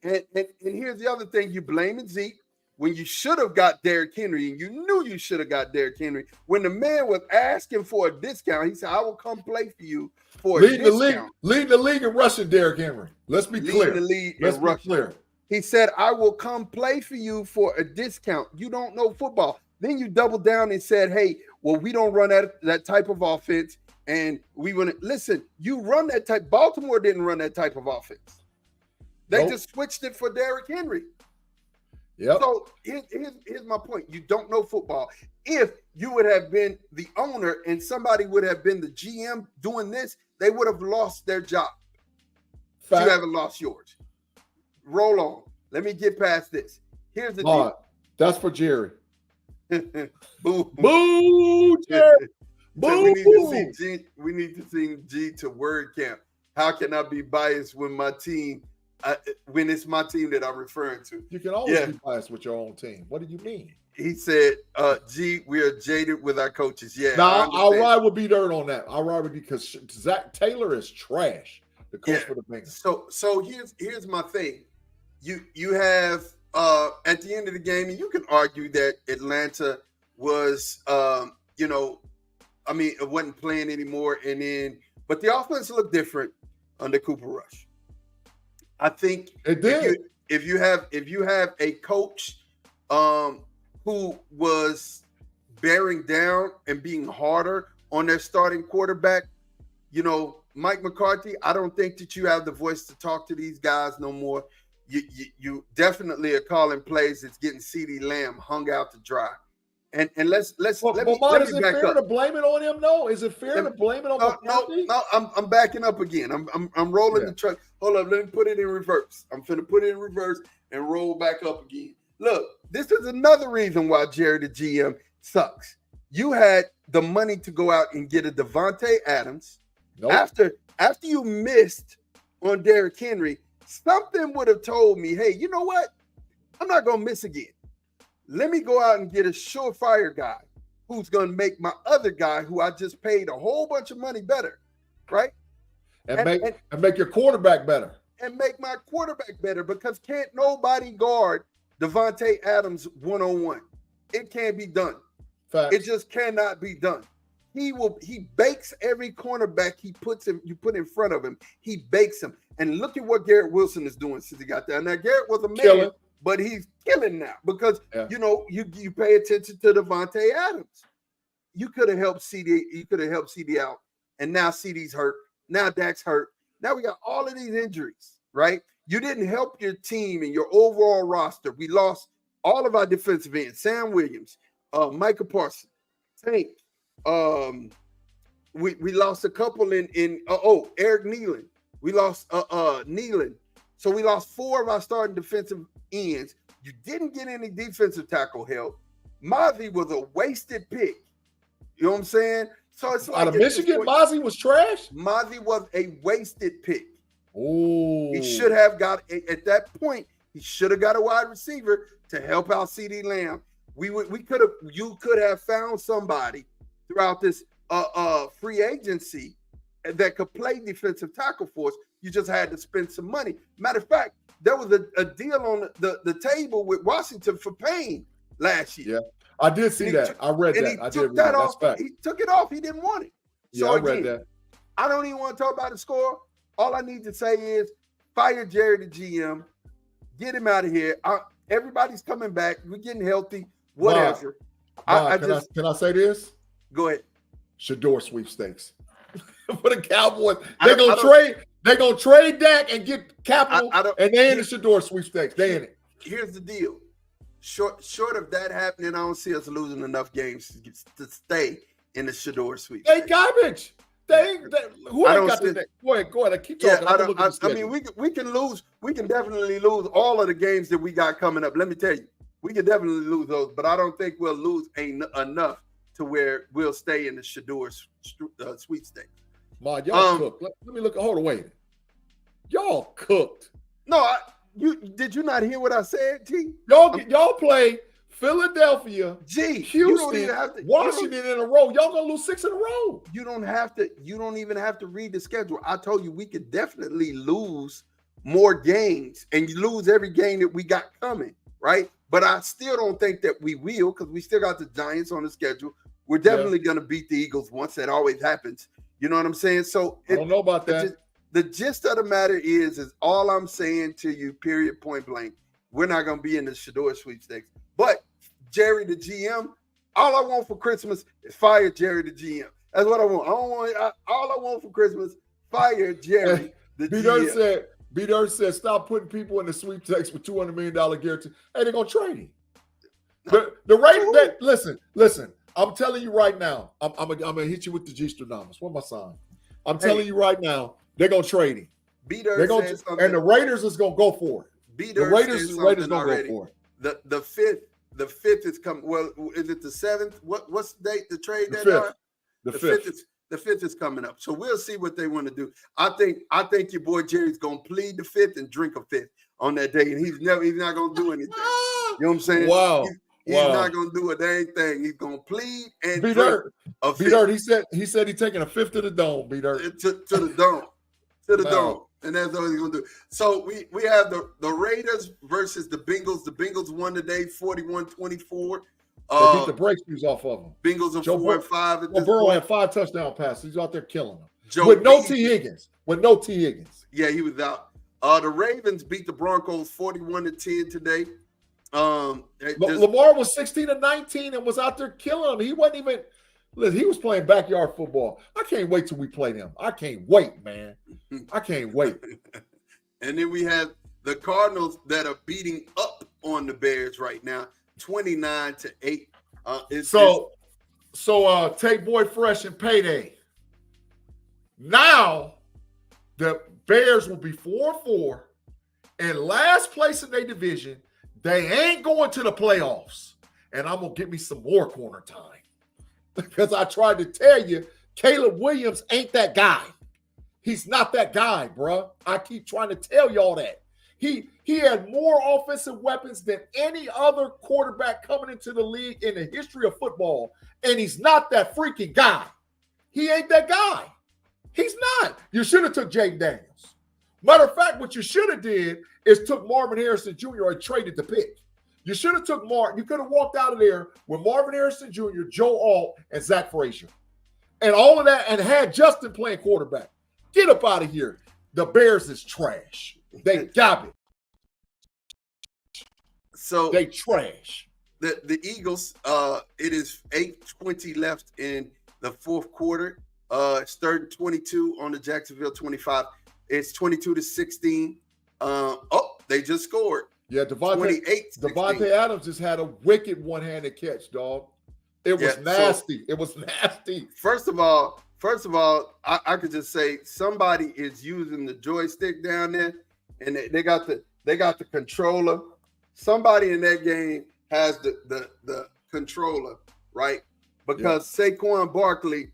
And here's the other thing. You blaming Zeke when you should have got Derrick Henry, and you knew you should have got Derrick Henry. When the man was asking for a discount, he said, I will come play for you for a discount. Leading the league in rushing, Derrick Henry. Let's be clear. Let's be clear. He said, I will come play for you for a discount. You don't know football. Then you doubled down and said, hey, well, we don't run that type of offense. And we want to listen, you run that type. Baltimore didn't run that type of offense. They just switched it for Derrick Henry. Yep. So here's my point. You don't know football. If you would have been the owner and somebody would have been the GM doing this, they would have lost their job. Fact. You haven't lost yours. Roll on. Let me get past this. Here's the deal. That's for Jerry. Boo. Boo, Jerry. So Boo. we need to see G to word camp. How can I be biased when my team, when it's my team that I'm referring to? You can always be biased with your own team. What do you mean? He said, G, we are jaded with our coaches. Yeah. Now, I'll ride with B-Dirt on that. I'll ride with you because Zach Taylor is trash, the coach for the Bengals. So here's my thing. You have at the end of the game, and you can argue that Atlanta was it wasn't playing anymore, but the offense looked different under Cooper Rush. I think it did. If you have a coach who was bearing down and being harder on their starting quarterback, Mike McCarthy, I don't think that you have the voice to talk to these guys no more. You definitely are calling plays that's getting CeeDee Lamb hung out to dry. And let's is let it me back fair up. to blame it on him? No, is it fair to blame it on McCarthy? No, I'm backing up again. I'm rolling the truck. Hold up, let me put it in reverse. I'm finna put it in reverse and roll back up again. Look, this is another reason why Jerry the GM sucks. You had the money to go out and get a Devontae Adams. Nope. After you missed on Derrick Henry, something would have told me, hey, you know what? I'm not gonna miss again. Let me go out and get a surefire guy who's going to make my other guy, who I just paid a whole bunch of money, better, right? And make your quarterback better. And make my quarterback better, because can't nobody guard Devontae Adams one-on-one. It can't be done. Facts. It just cannot be done. He bakes every cornerback you put in front of him. He bakes him. And look at what Garrett Wilson is doing since he got there. Now, Garrett was a man. Killing. But he's killing now because, you pay attention to Devontae Adams. You could have helped CD. You could have helped CD out. And now CD's hurt. Now Dak's hurt. Now we got all of these injuries, right? You didn't help your team and your overall roster. We lost all of our defensive ends. Sam Williams, Micah Parsons, Tank. We lost a couple in Eric Nealon. We lost Nealon. So we lost 4 of our starting defensive ends. You didn't get any defensive tackle help. Mozzie was a wasted pick. You know what I'm saying? So it's like out of Michigan, Mozzie was trash. Mozzie was a wasted pick. Oh, he should have got at that point. He should have got a wide receiver to help out CeeDee Lamb. You could have found somebody throughout this free agency that could play defensive tackle for us. You just had to spend some money. Matter of fact, there was a deal on the table with Washington for Payne last year. Yeah, I did see that. I read that. I did read that. That's fact. He took it off. He didn't want it. Yeah, so I read that. I don't even want to talk about the score. All I need to say is fire Jerry the GM. Get him out of here. Everybody's coming back. We're getting healthy. Whatever. Can I say this? Go ahead. Shador sweepstakes for the Cowboys. They're gonna trade Dak and get capital, and they in the Shador sweepstakes. They in it. Here's the deal. Short of that happening, I don't see us losing enough games to stay in the Shador sweepstakes. They garbage. Who ain't got the Go ahead. Keep talking. I mean, we can lose. We can definitely lose all of the games that we got coming up. Let me tell you, we can definitely lose those, but I don't think we'll lose enough to where we'll stay in the Shador sweepstakes. Man, y'all cooked. Let me look. Hold on, wait. Y'all cooked. No, did you not hear what I said, G? Y'all play Philadelphia, Houston, Washington in a row. Y'all gonna lose 6 in a row. You don't even have to read the schedule. I told you we could definitely lose more games, and you lose every game that we got coming, right? But I still don't think that we will, because we still got the Giants on the schedule. We're definitely gonna beat the Eagles once. That always happens. You know what I'm saying? So I don't know about that. The gist of the matter is all I'm saying to you, period, point blank, we're not going to be in the Shador sweepstakes. But Jerry, the GM, all I want for Christmas is fire Jerry, the GM. That's what I want. All I want for Christmas, fire Jerry, the GM. B-Dirt said, stop putting people in the sweepstakes with $200 million guarantee. Hey, they're going to trade him. The Raiders, listen. I'm telling you right now, I'm going to hit you with the G-Stradamus. What my sign? I'm telling you right now, they're going to trade him. And the Raiders is going to go for it. The Raiders going to go for it. The fifth the 5th is coming. Well, is it the 7th? What's the date? The trade The deadline? 5th. The 5th. The 5th is coming up. So we'll see what they want to do. I think your boy Jerry's gonna plead the 5th and drink a 5th on that day, and he's not gonna do anything. You know what I'm saying? Wow. He's not gonna do a dang thing. He's gonna plead and B drink Dirt. a B 5th. Dirt. He said he's taking a 5th to the dome. B Dirt. To the dome. To the Wow. dome. And that's what he's gonna do. So we have the Raiders versus the Bengals. The Bengals won today, 41-24. They beat the brakes off of them. Bengals are 4-5 at this Burrow point. had 5 touchdown passes. He's out there killing them. With no T. Higgins. Yeah, he was out. The Ravens beat the Broncos 41-10 today. Lamar was 16-19 and was out there killing them. He wasn't even. Listen, he was playing backyard football. I can't wait till we play them. I can't wait, man. I can't wait. And then we have the Cardinals that are beating up on the Bears right now, 29-8. Take Boy Fresh and payday. Now the Bears will be 4-4 and last place in their division. They ain't going to the playoffs. And I'm gonna get me some more corner time. Because I tried to tell you, Caleb Williams ain't that guy. He's not that guy, bro. I keep trying to tell y'all that. He had more offensive weapons than any other quarterback coming into the league in the history of football, and he's not that freaking guy. He ain't that guy. He's not. You should have took Jaden Daniels. Matter of fact, what you should have did is took Marvin Harrison Jr. and traded the pick. You should have took Martin. You could have walked out of there with Marvin Harrison Jr., Joe Alt, and Zach Frazier. And all of that, and had Justin playing quarterback. Get up out of here. The Bears is trash. They garbage. So they trash. The Eagles, it is 8:20 left in the fourth quarter. It's 3rd and 22 on the Jacksonville 25. It's 22-16. They just scored. Yeah, Devontae Adams just had a wicked one-handed catch, dog. It was nasty. It was nasty. First of all, I could just say somebody is using the joystick down there, and they got the controller. Somebody in that game has the controller, right? Because Saquon Barkley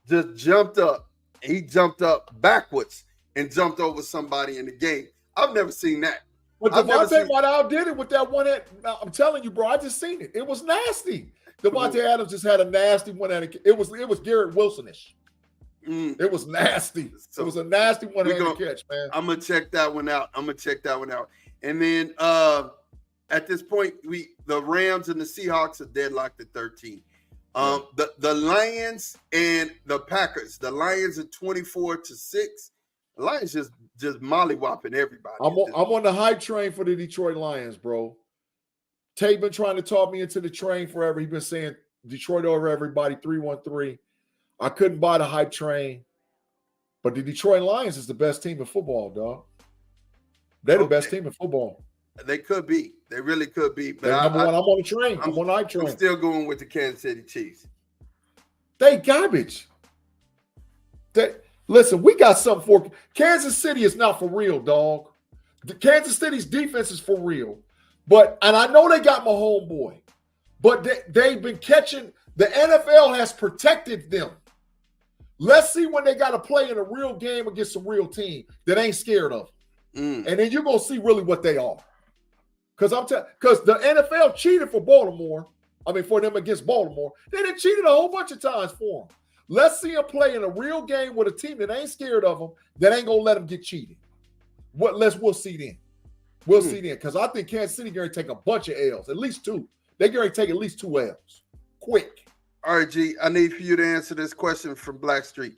just jumped up. He jumped up backwards and jumped over somebody in the game. I've never seen that. But Devontae might outdid it with that one. I'm telling you, bro, I just seen it. It was nasty. Devontae Adams just had a nasty one. It was Garrett Wilson-ish. It was nasty. So it was a nasty one-handed catch, man. I'm gonna check that one out. And then at this point, the Rams and the Seahawks are deadlocked at 13. The Lions and the Packers. The Lions are 24-6. The Lions just mollywhopping everybody. I'm on the hype train for the Detroit Lions, bro. Tate been trying to talk me into the train forever. He's been saying Detroit over everybody, 3-1-3. I couldn't buy the hype train. But the Detroit Lions is the best team in football, dog. They're the best team in football. They could be. They really could be. But I'm on the train. I'm on the hype train. I'm still going with the Kansas City Chiefs. They garbage. Listen, we got something for Kansas City. Is not for real, dog. The Kansas City's defense is for real. And I know they got my homeboy, but they've been catching. The NFL has protected them. Let's see when they got to play in a real game against a real team that ain't scared of them. And then you're going to see really what they are. Because the NFL cheated for Baltimore. For them against Baltimore. They done cheated a whole bunch of times for them. Let's see them play in a real game with a team that ain't scared of them, that ain't going to let them get cheated. We'll see then. We'll see then. Because I think Kansas City going to take a bunch of L's, at least 2. They're going to take at least 2 L's. Quick. All right, G, I need for you to answer this question from Blackstreet.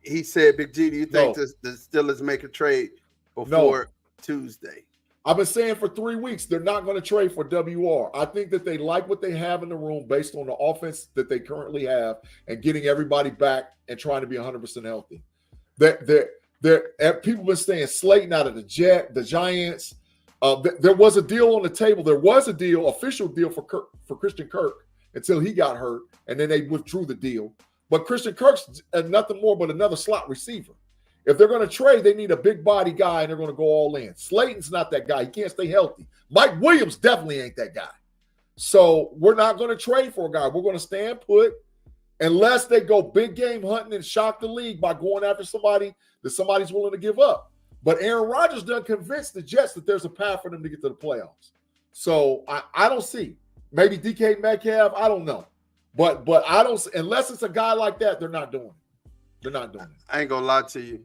He said, Big G, do you think the Steelers make a trade before Tuesday? I've been saying for 3 weeks, they're not going to trade for WR. I think that they like what they have in the room based on the offense that they currently have and getting everybody back and trying to be 100% healthy. People been saying Slayton out of the Giants. There was a deal on the table. There was a deal, official deal for Christian Kirk until he got hurt, and then they withdrew the deal. But Christian Kirk's nothing more but another slot receiver. If they're going to trade, they need a big body guy, and they're going to go all in. Slayton's not that guy. He can't stay healthy. Mike Williams definitely ain't that guy. So we're not going to trade for a guy. We're going to stand put unless they go big game hunting and shock the league by going after somebody that somebody's willing to give up. But Aaron Rodgers done convinced the Jets that there's a path for them to get to the playoffs. So I don't see. Maybe DK Metcalf, I don't know. But I don't, unless it's a guy like that, they're not doing it. They're not doing it. I ain't gonna lie to you.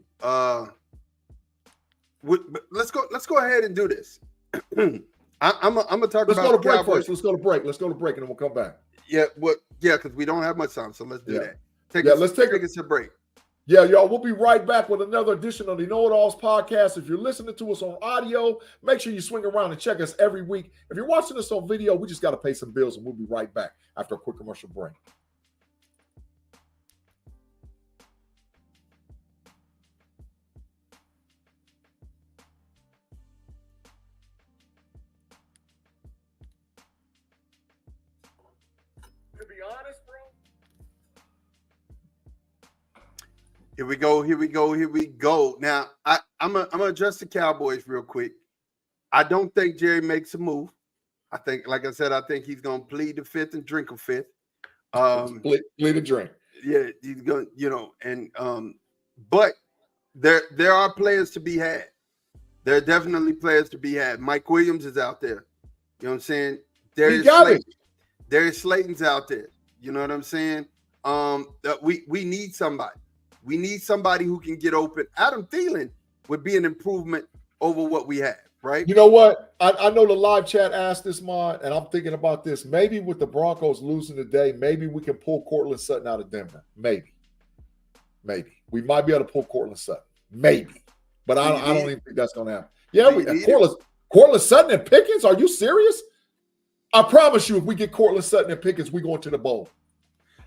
Let's go ahead and do this. I'm gonna talk Let's about go to break Cowboys. first. Let's go to break, and then we'll come back. Yeah, because we don't have much time, so let's do that. Let's take us a break. Yeah, y'all, we'll be right back with another edition of the KnoitAllZ podcast. If you're listening to us on audio, make sure you swing around and check us every week. If you're watching us on video, we just got to pay some bills, and we'll be right back after a quick commercial break. To be honest, bro. Here we go. Now, I'm gonna address the Cowboys real quick. I don't think Jerry makes a move. I think, like I said, I think he's gonna plead the fifth and drink a fifth. Plead a drink. Yeah, he's gonna, but there are players to be had. There are definitely players to be had. Mike Williams is out there. You know what I'm saying? Darius Slayton's out there. You know what I'm saying? We need somebody. We need somebody who can get open. Adam Thielen would be an improvement over what we have, right? You know what? I know the live chat asked this, Mod, and I'm thinking about this. Maybe with the Broncos losing today, maybe we can pull Cortland Sutton out of Denver. Maybe. We might be able to pull Cortland Sutton. Maybe. But I don't even think that's going to happen. Yeah, Cortland Sutton and Pickens? Are you serious? I promise you, if we get Cortland Sutton and Pickens, we going to the bowl.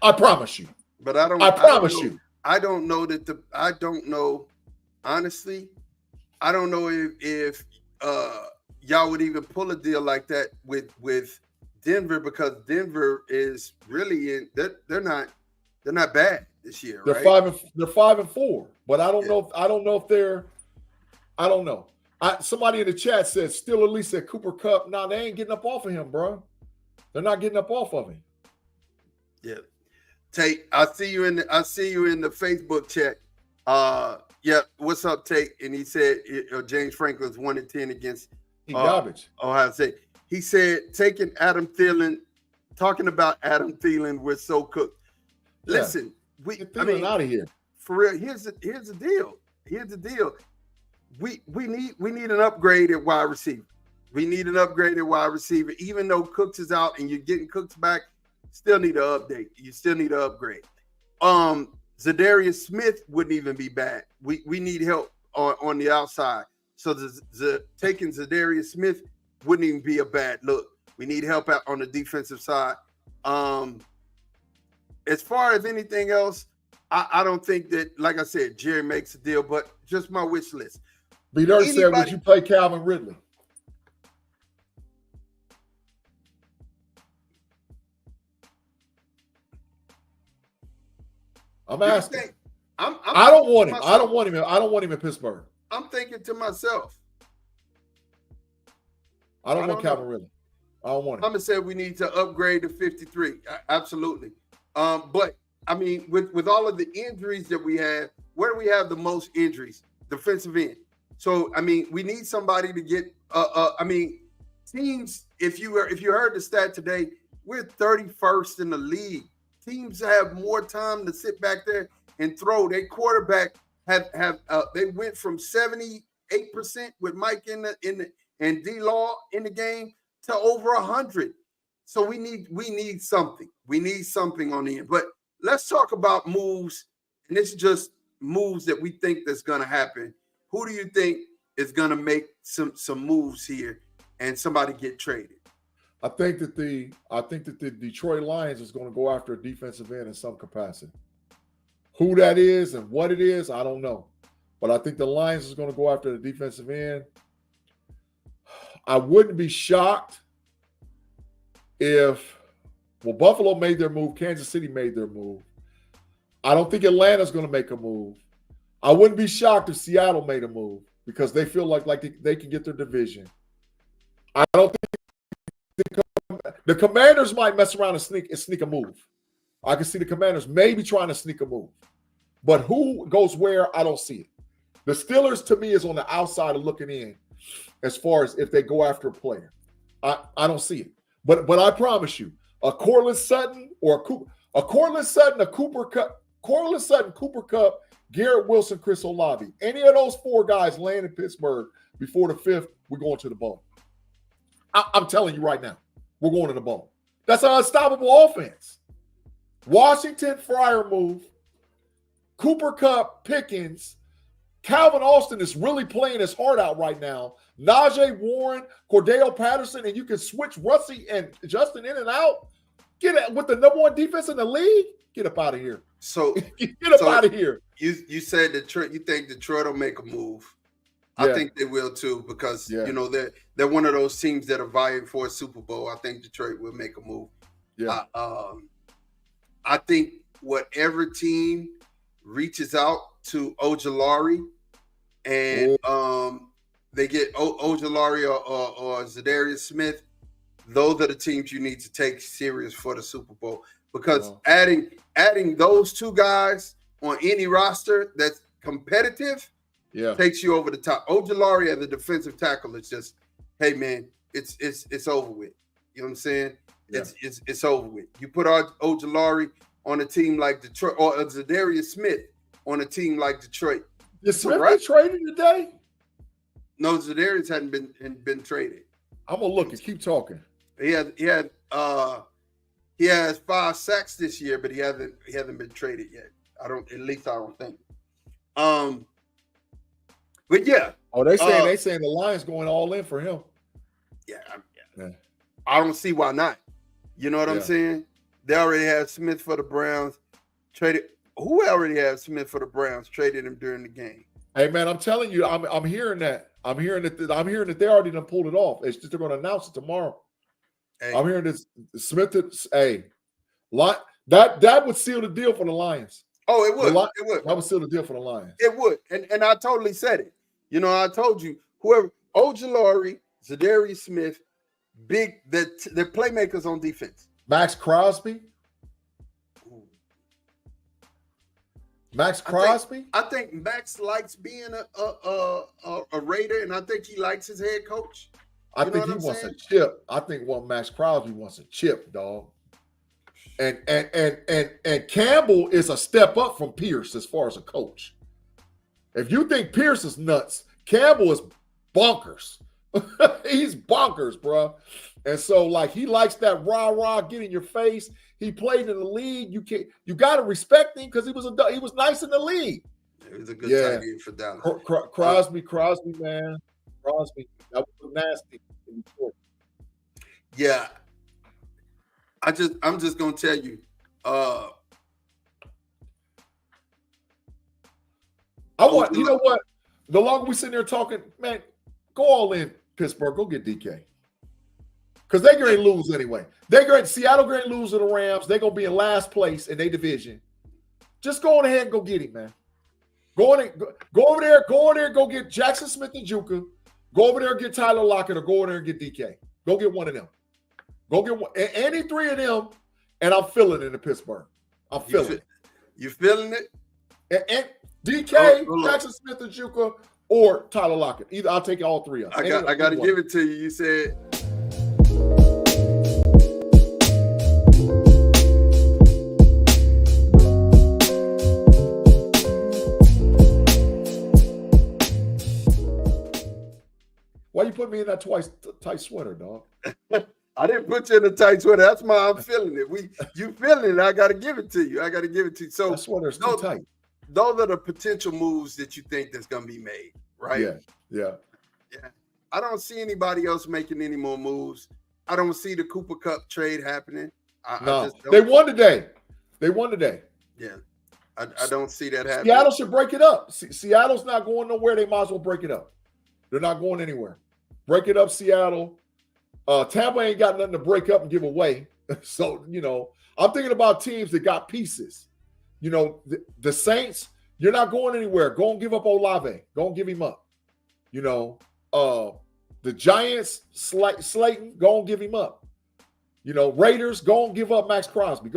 I promise you. But I promise you. I don't know honestly. I don't know if y'all would even pull a deal like that with Denver, because Denver is really they're not bad this year. They're right? They're 5-4, but I don't know. I don't know if they're. I don't know. Somebody in the chat said still at least at Cooper Kupp. No, they ain't getting up off of him, bro. They're not getting up off of him. Yeah. Tate, I see you in the Facebook chat. Yeah, what's up, Tate? And he said James Franklin's 1-10 against garbage. Ohio State. He said talking about Adam Thielen, we're so cooked. Listen, get Thielen out of here. For real, here's the deal. We need an upgrade at wide receiver. Even though Cooks is out and you're getting Cooks back, still need to update. You still need to upgrade. Zadarius Smith wouldn't even be bad. We need help on the outside. So taking Zadarius Smith wouldn't even be a bad look. We need help out on the defensive side. As far as anything else, I don't think that, like I said, Jerry makes a deal, but just my wish list. B-Dirt said, would you play Calvin Ridley? I'm asking. I don't want him. I don't want him in Pittsburgh. I'm thinking to myself. I don't want Calvin Ridley. I don't want him. I'm gonna say we need to upgrade to 53. Absolutely. But I mean, with all of the injuries that we have, where do we have the most injuries? Defensive end. So I mean, we need somebody to get. Teams. If you heard the stat today, we're 31st in the league. Teams have more time to sit back there and throw. Their quarterback they went from 78% with Mike and D-Law in the game to over 100. So we need something. We need something on the end. But let's talk about moves, and it's just moves that we think that's going to happen. Who do you think is going to make some moves here and somebody get traded? I think that the Detroit Lions is going to go after a defensive end in some capacity. Who that is and what it is, I don't know. But I think the Lions is going to go after the defensive end. I wouldn't be shocked if Buffalo made their move, Kansas City made their move. I don't think Atlanta's going to make a move. I wouldn't be shocked if Seattle made a move because they feel like they can get their division. I don't think The Commanders might mess around and sneak a move. I can see the Commanders maybe trying to sneak a move. But who goes where, I don't see it. The Steelers, to me, is on the outside of looking in as far as if they go after a player. I don't see it. But I promise you, a Cortland Sutton or a Cortland Sutton, a Cooper Kupp, Garrett Wilson, Chris Olave. Any of those four guys land in Pittsburgh before the 5th, we're going to the bowl. I'm telling you right now, we're going to the bowl. That's an unstoppable offense. Washington, Freiermuth, Cooper Kupp, Pickens, Calvin Austin is really playing his heart out right now. Najee Warren, Cordell Patterson, and you can switch Russie and Justin in and out. Get it with the #1 defense in the league. Get up out of here. So get up out of here. You said Detroit. You think Detroit will make a move? I think they will too, because they're one of those teams that are vying for a Super Bowl. I think Detroit will make a move. Yeah. I think whatever team reaches out to Ojulari and they get Ojulari or Zadarius Smith, those are the teams you need to take serious for the Super Bowl, because adding those two guys on any roster that's competitive takes you over the top. Ojulari as a defensive tackle is just, hey man, it's over with. You know what I'm saying? Yeah. It's over with. You put Ojulari on a team like Detroit, or Zadarius Smith on a team like Detroit. Is Smith been traded today? No, Zadarius hadn't been traded. I'm gonna look and keep talking. He has 5 sacks this year, but he hasn't been traded yet. I don't think. But yeah. Oh, they saying the Lions going all in for him. Yeah. I don't see why not. You know what I'm saying? They already had Smith for the Browns. Traded. Who already had Smith for the Browns? Traded him during the game. Hey man, I'm telling you, I'm hearing that. I'm hearing that they already done pulled it off. It's just they're going to announce it tomorrow. Hey. I'm hearing this Smith. That would seal the deal for the Lions. Oh, it would. It would. That would seal the deal for the Lions. It would. And I totally said it. You know, I told you, whoever, Ojulari, Zadarius Smith, the playmakers on defense. Max Crosby. Max Crosby. I think Max likes being a Raider, and I think he likes his head coach. I think he wants a chip. I think Max Crosby wants a chip, dog. And Campbell is a step up from Pierce as far as a coach. If you think Pierce is nuts, Campbell is bonkers. He's bonkers, bro. And so, like, he likes that rah-rah, get in your face. He played in the league. You got to respect him because he was nice in the league. It was a good tight end for Dallas. Crosby, man. Crosby. That was nasty. Yeah. I'm just gonna tell you. You know what? The longer we sit there talking, man, go all in Pittsburgh. Go get DK. Because they're going to lose anyway. Seattle going to lose to the Rams. They're going to be in last place in their division. Just go on ahead and go get him, man. Go over there, go get Jackson Smith and Juka. Go over there and get Tyler Lockett, or go over there and get DK. Go get one of them. Go get one. Any three of them, and I'm feeling it in Pittsburgh. I'm feeling it. You feeling it? And DK, Jackson Smith and Juka, or Tyler Lockett. Either I'll take all three of them. I got to give it to you. You said... Why you put me in that tight sweater, dog? I didn't put you in a tight sweater. That's why I'm feeling it. You feeling it. I got to give it to you. So that sweater's too tight. Those are the potential moves that you think that's going to be made, right? Yeah. I don't see anybody else making any more moves. I don't see the Cooper Kupp trade happening. They won today. Yeah. I don't see that happening. Seattle should break it up. Seattle's not going nowhere. They might as well break it up. They're not going anywhere. Break it up, Seattle. Tampa ain't got nothing to break up and give away. So, I'm thinking about teams that got pieces. The Saints, you're not going anywhere. Go and give up Olave. Go and give him up. The Giants, Slayton, go and give him up. Raiders, go and give up Max Crosby.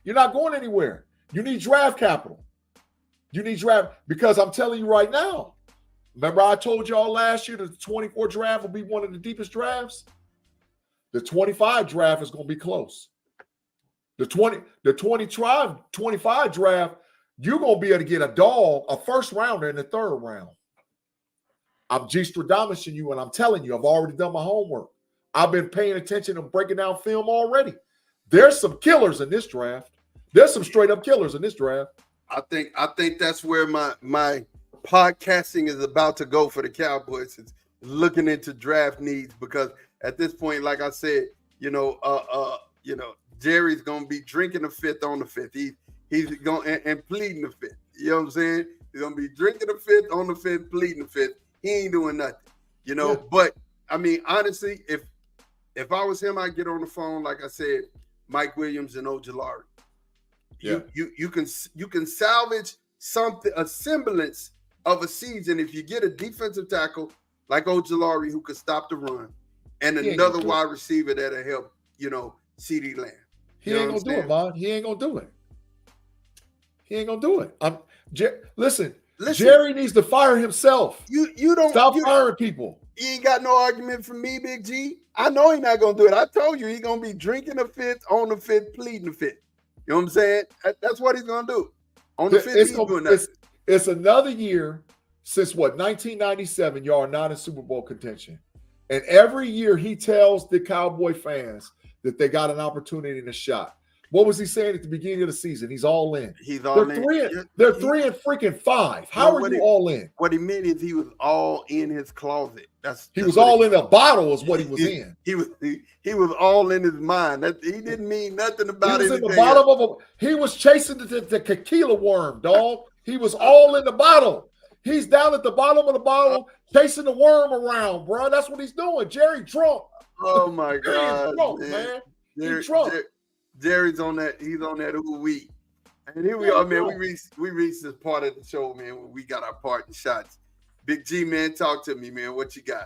You're not going anywhere. You need draft capital. Because I'm telling you right now, remember I told y'all last year that the 24 draft will be one of the deepest drafts? The 25 draft is going to be close. The 25 draft, you're going to be able to get a first rounder in the third round. I'm G-Stradamusing you, and I'm telling you, I've already done my homework. I've been paying attention and breaking down film already. There's some killers in this draft. There's some straight up killers in this draft. I think that's where my podcasting is about to go for the Cowboys. It's looking into draft needs, because at this point, like I said, Jerry's gonna be drinking the fifth on the fifth. He's going and pleading the fifth. You know what I'm saying? He's gonna be drinking the fifth on the fifth, pleading the fifth. He ain't doing nothing. Yeah. But I mean, honestly, if I was him, I'd get on the phone, like I said, Mike Williams and Ojulari. Yeah. You can salvage a semblance of a season if you get a defensive tackle like Ojulari who could stop the run, and another wide receiver that'll help, CeeDee Lamb. He ain't gonna do it, man. He ain't gonna do it. Listen, Jerry needs to fire himself. You don't stop firing people. You ain't got no argument from me, Big G. I know he's not gonna do it. I told you he's gonna be drinking the fifth, on the fifth, pleading the fifth. You know what I'm saying? That's what he's gonna do. On the fifth, he's doing nothing. It's another year since 1997. Y'all are not in Super Bowl contention, and every year he tells the Cowboy fans that they got an opportunity and a shot. What was he saying at the beginning of the season? He's all in. He's all in. They're 3 and freaking 5. How are you all in? What he meant is he was all in his closet. He was all in the bottle is what he was in. He was all in his mind. He didn't mean nothing about it. He was in the bottom of he was chasing the tequila worm, dog. He was all in the bottle. He's down at the bottom of the bottle chasing the worm around, bro. That's what he's doing. Jerry drunk. Oh my God, drunk, man. He's drunk. Jerry's on that. He's on that ooh-wee. And here we are, man. We reached this part of the show, man, where we got our parting shots. Big G, man, talk to me, man. What you got?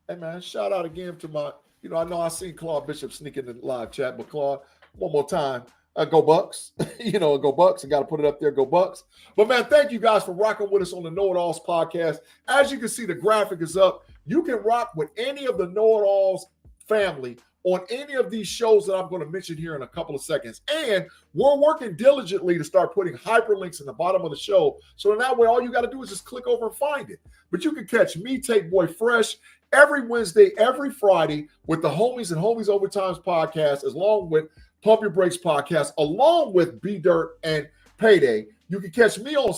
Hey, man, shout out again to my, I know I seen Claude Bishop sneak in the live chat, but Claude, one more time, go Bucks. Go Bucks. I got to put it up there, go Bucks. But, man, thank you guys for rocking with us on the KnoitAllZ podcast. As you can see, the graphic is up. You can rock with any of the KnoitAllZ family on any of these shows that I'm going to mention here in a couple of seconds. And we're working diligently to start putting hyperlinks in the bottom of the show. So in that way, all you got to do is just click over and find it. But you can catch me, Take Boy Fresh, every Wednesday, every Friday with the Homies and Homies Overtimes podcast, along with Pump Your Brakes podcast, along with B Dirt and Payday. You can catch me on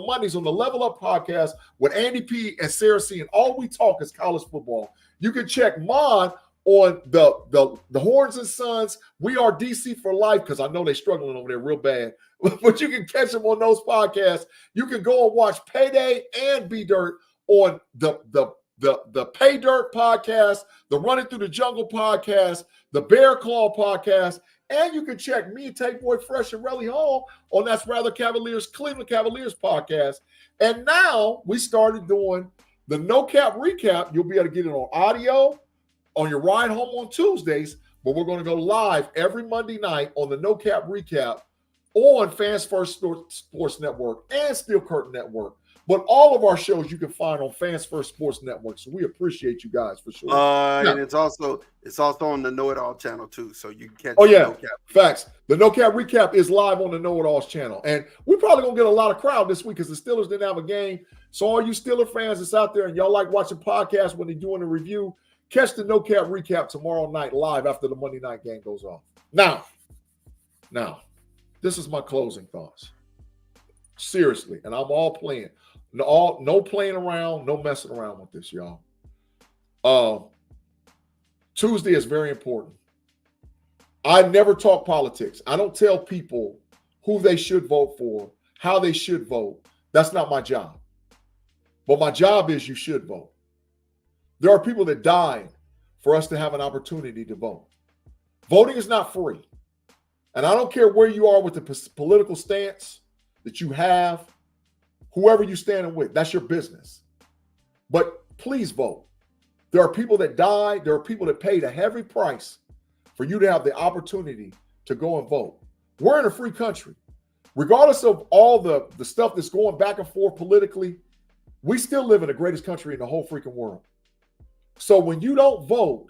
Mondays on the Level Up podcast with Andy P and Sarah C. And all we talk is college football. You can check Mon on the Horns and Sons. We are DC for life, because I know they're struggling over there real bad. But you can catch them on those podcasts. You can go and watch Payday and B Dirt on the Pay Dirt podcast, the Running Through the Jungle podcast, the Bear Claw podcast, and you can check me, Take Boy Fresh, and Relly Hall on That's Rather Cavaliers, Cleveland Cavaliers podcast. And now we started doing the No Cap Recap. You'll be able to get it on audio on your ride home on Tuesdays, but we're going to go live every Monday night on the No Cap Recap on Fans First Sports Network and Steel Curtain Network. But all of our shows you can find on Fans First Sports Network. So we appreciate you guys for sure. And it's also on the Know It All channel too, so you can catch. Oh yeah, facts. The No Cap Recap is live on the Know It All's channel, and we're probably gonna get a lot of crowd this week because the Steelers didn't have a game. So all you Steeler fans that's out there and y'all like watching podcasts when they're doing a review, catch the No Cap Recap tomorrow night live after the Monday night game goes off. Now, this is my closing thoughts. Seriously, and I'm all playing. No playing around, no messing around with this, y'all. Tuesday is very important. I never talk politics. I don't tell people who they should vote for, how they should vote. That's not my job. But my job is you should vote. There are people that died for us to have an opportunity to vote. Voting is not free. And I don't care where you are with the political stance that you have, whoever you're standing with, that's your business. But please vote. There are people that died. There are people that paid a heavy price for you to have the opportunity to go and vote. We're in a free country. Regardless of all the stuff that's going back and forth politically, we still live in the greatest country in the whole freaking world. So when you don't vote,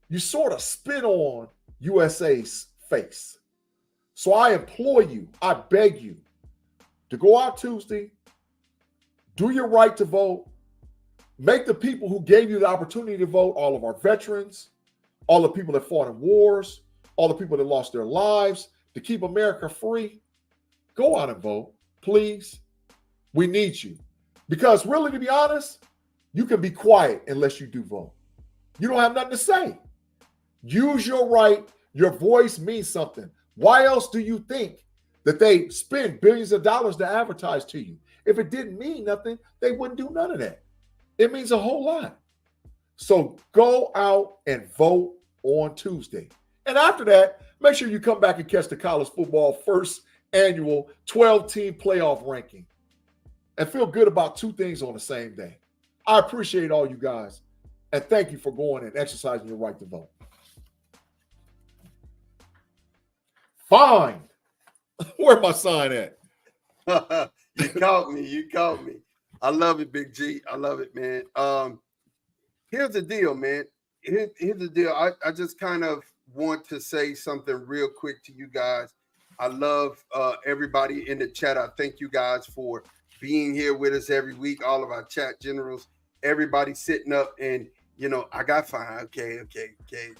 you sort of spit on USA's face. So I implore you, I beg you to go out Tuesday, do your right to vote, make the people who gave you the opportunity to vote, all of our veterans, all the people that fought in wars, all the people that lost their lives to keep America free, go out and vote, please. We need you. Because really, to be honest, you can be quiet unless you do vote. You don't have nothing to say. Use your right. Your voice means something. Why else do you think that they spend billions of dollars to advertise to you? If it didn't mean nothing, they wouldn't do none of that. It means a whole lot. So go out and vote on Tuesday. And after that, make sure you come back and catch the college football first annual 12-team playoff ranking. And feel good about two things on the same day. I appreciate all you guys. And thank you for going and exercising your right to vote. Fine. Where my sign at? You caught me. You caught me. I love it, Big G. I love it, man. Here's the deal, man. Here's the deal. I just kind of want to say something real quick to you guys. I love everybody in the chat. I thank you guys for being here with us every week. All of our chat generals, everybody sitting up and, I got fine. Okay.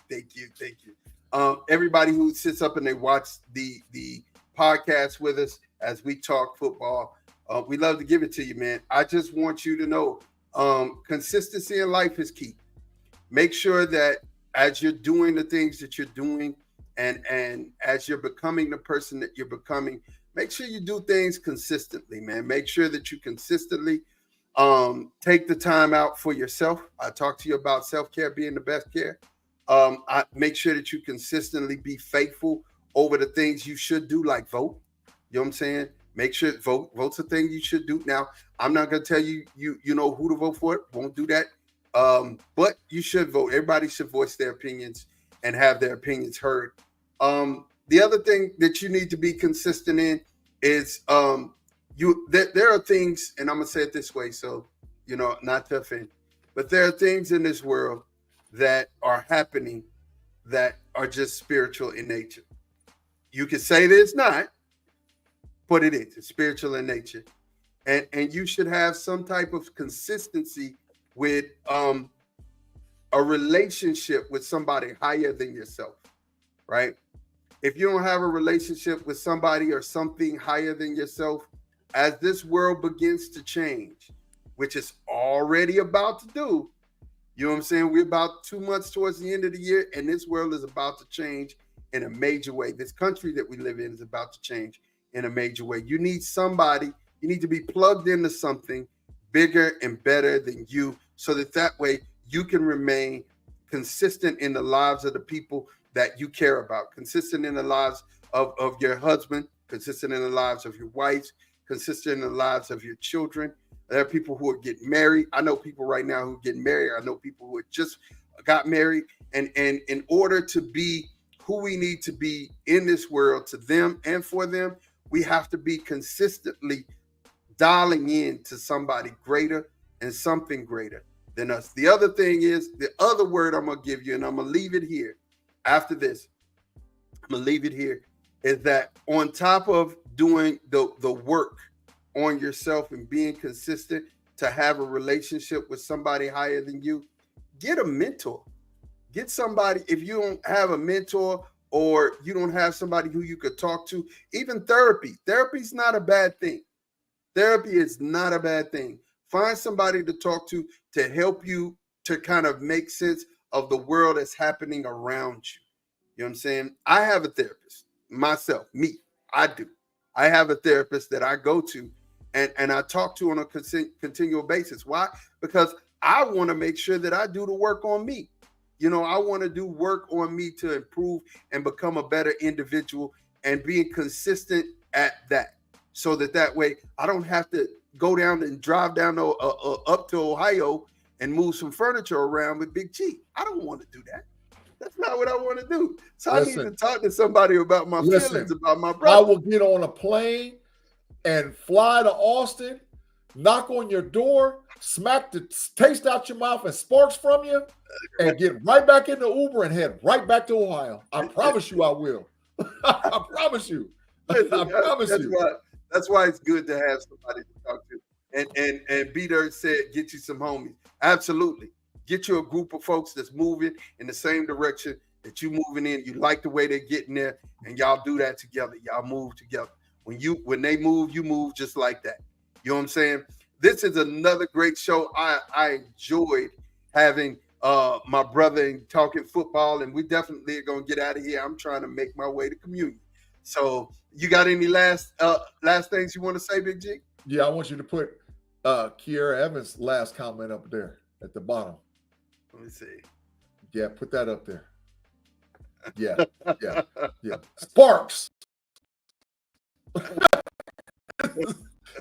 Thank you. Everybody who sits up and they watch the podcast with us as we talk football. We love to give it to you, man. I just want you to know consistency in life is key. Make sure that as you're doing the things that you're doing and as you're becoming the person that you're becoming, make sure you do things consistently, man. Make sure that you consistently take the time out for yourself. I talked to you about self-care being the best care. I make sure that you consistently be faithful over the things you should do, like vote. You know what I'm saying? Make sure vote's a thing you should do. Now, I'm not going to tell you, you know who to vote for. Won't do that. But you should vote. Everybody should voice their opinions and have their opinions heard. The other thing that you need to be consistent in is there are things, and I'm going to say it this way, so, not to offend, but there are things in this world that are happening that are just spiritual in nature. You can say that it's not, but it is. It's spiritual in nature. And you should have some type of consistency with a relationship with somebody higher than yourself, right? If you don't have a relationship with somebody or something higher than yourself, as this world begins to change, which is already about to do, you know what I'm saying? We're about 2 months towards the end of the year, and this world is about to change in a major way. This country that we live in is about to change in a major way. You need somebody, you need to be plugged into something bigger and better than you, so that way you can remain consistent in the lives of the people that you care about, consistent in the lives of your husband, consistent in the lives of your wives, consistent in the lives of your children. There are people who are getting married. I know people right now who are getting married. I know people who just got married. And in order to be who we need to be in this world, to them and for them, we have to be consistently dialing in to somebody greater and something greater than us. The other thing is, the other word I'm going to give you, and I'm going to leave it here after this, I'm going to leave it here, is that on top of doing the work on yourself and being consistent to have a relationship with somebody higher than you, get a mentor. Get somebody, if you don't have a mentor or you don't have somebody who you could talk to, even therapy. Therapy is not a bad thing. Therapy is not a bad thing. Find somebody to talk to help you to kind of make sense of the world that's happening around you. You know what I'm saying? I have a therapist myself, I do. I have a therapist that I go to and I talk to on a continual basis. Why? Because I want to make sure that I do the work on me. I want to do work on me to improve and become a better individual and being consistent at that. So that way I don't have to go down and drive down up to Ohio and move some furniture around with Big G. I don't want to do that. That's not what I want to do. So Listen, I need to talk to somebody about my feelings about my I brother. will get on a plane and fly to Austin, knock on your door, smack the taste out your mouth and sparks from you, and get right back in the Uber and head right back to Ohio. I promise you I will. I promise you. I promise you. That's why it's good to have somebody to talk to. And B-Dirt said, get you some homies. Absolutely. Get you a group of folks that's moving in the same direction that you moving in. You like the way they're getting there, and y'all do that together. Y'all move together. When they move, you move just like that. You know what I'm saying? This is another great show. I enjoyed having my brother and talking football, and we definitely are gonna get out of here. I'm trying to make my way to communion. So you got any last things you want to say, Big G? Yeah, I want you to put Kiera Evans' last comment up there at the bottom. Let me see. Yeah, put that up there. Yeah. Sparks.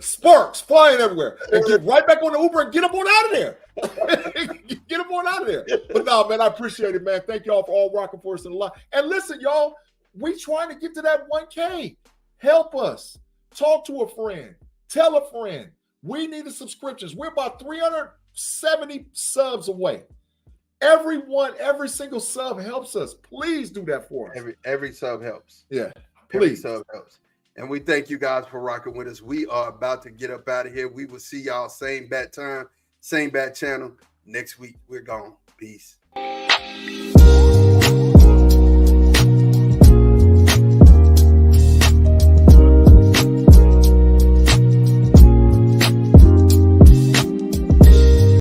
Sparks flying everywhere. And get right back on the Uber and get them on out of there. Get them on out of there. But no, man, I appreciate it, man. Thank y'all for all rocking for us in the line. And listen, y'all, we trying to get to that 1K. Help us. Talk to a friend. Tell a friend. We need the subscriptions. We're about 370 subs away. Every single sub helps us. Please do that for us. Every sub helps. Yeah, please. Every sub helps. And we thank you guys for rocking with us. We are about to get up out of here. We will see y'all same bat time, same bat channel next week. We're gone. Peace.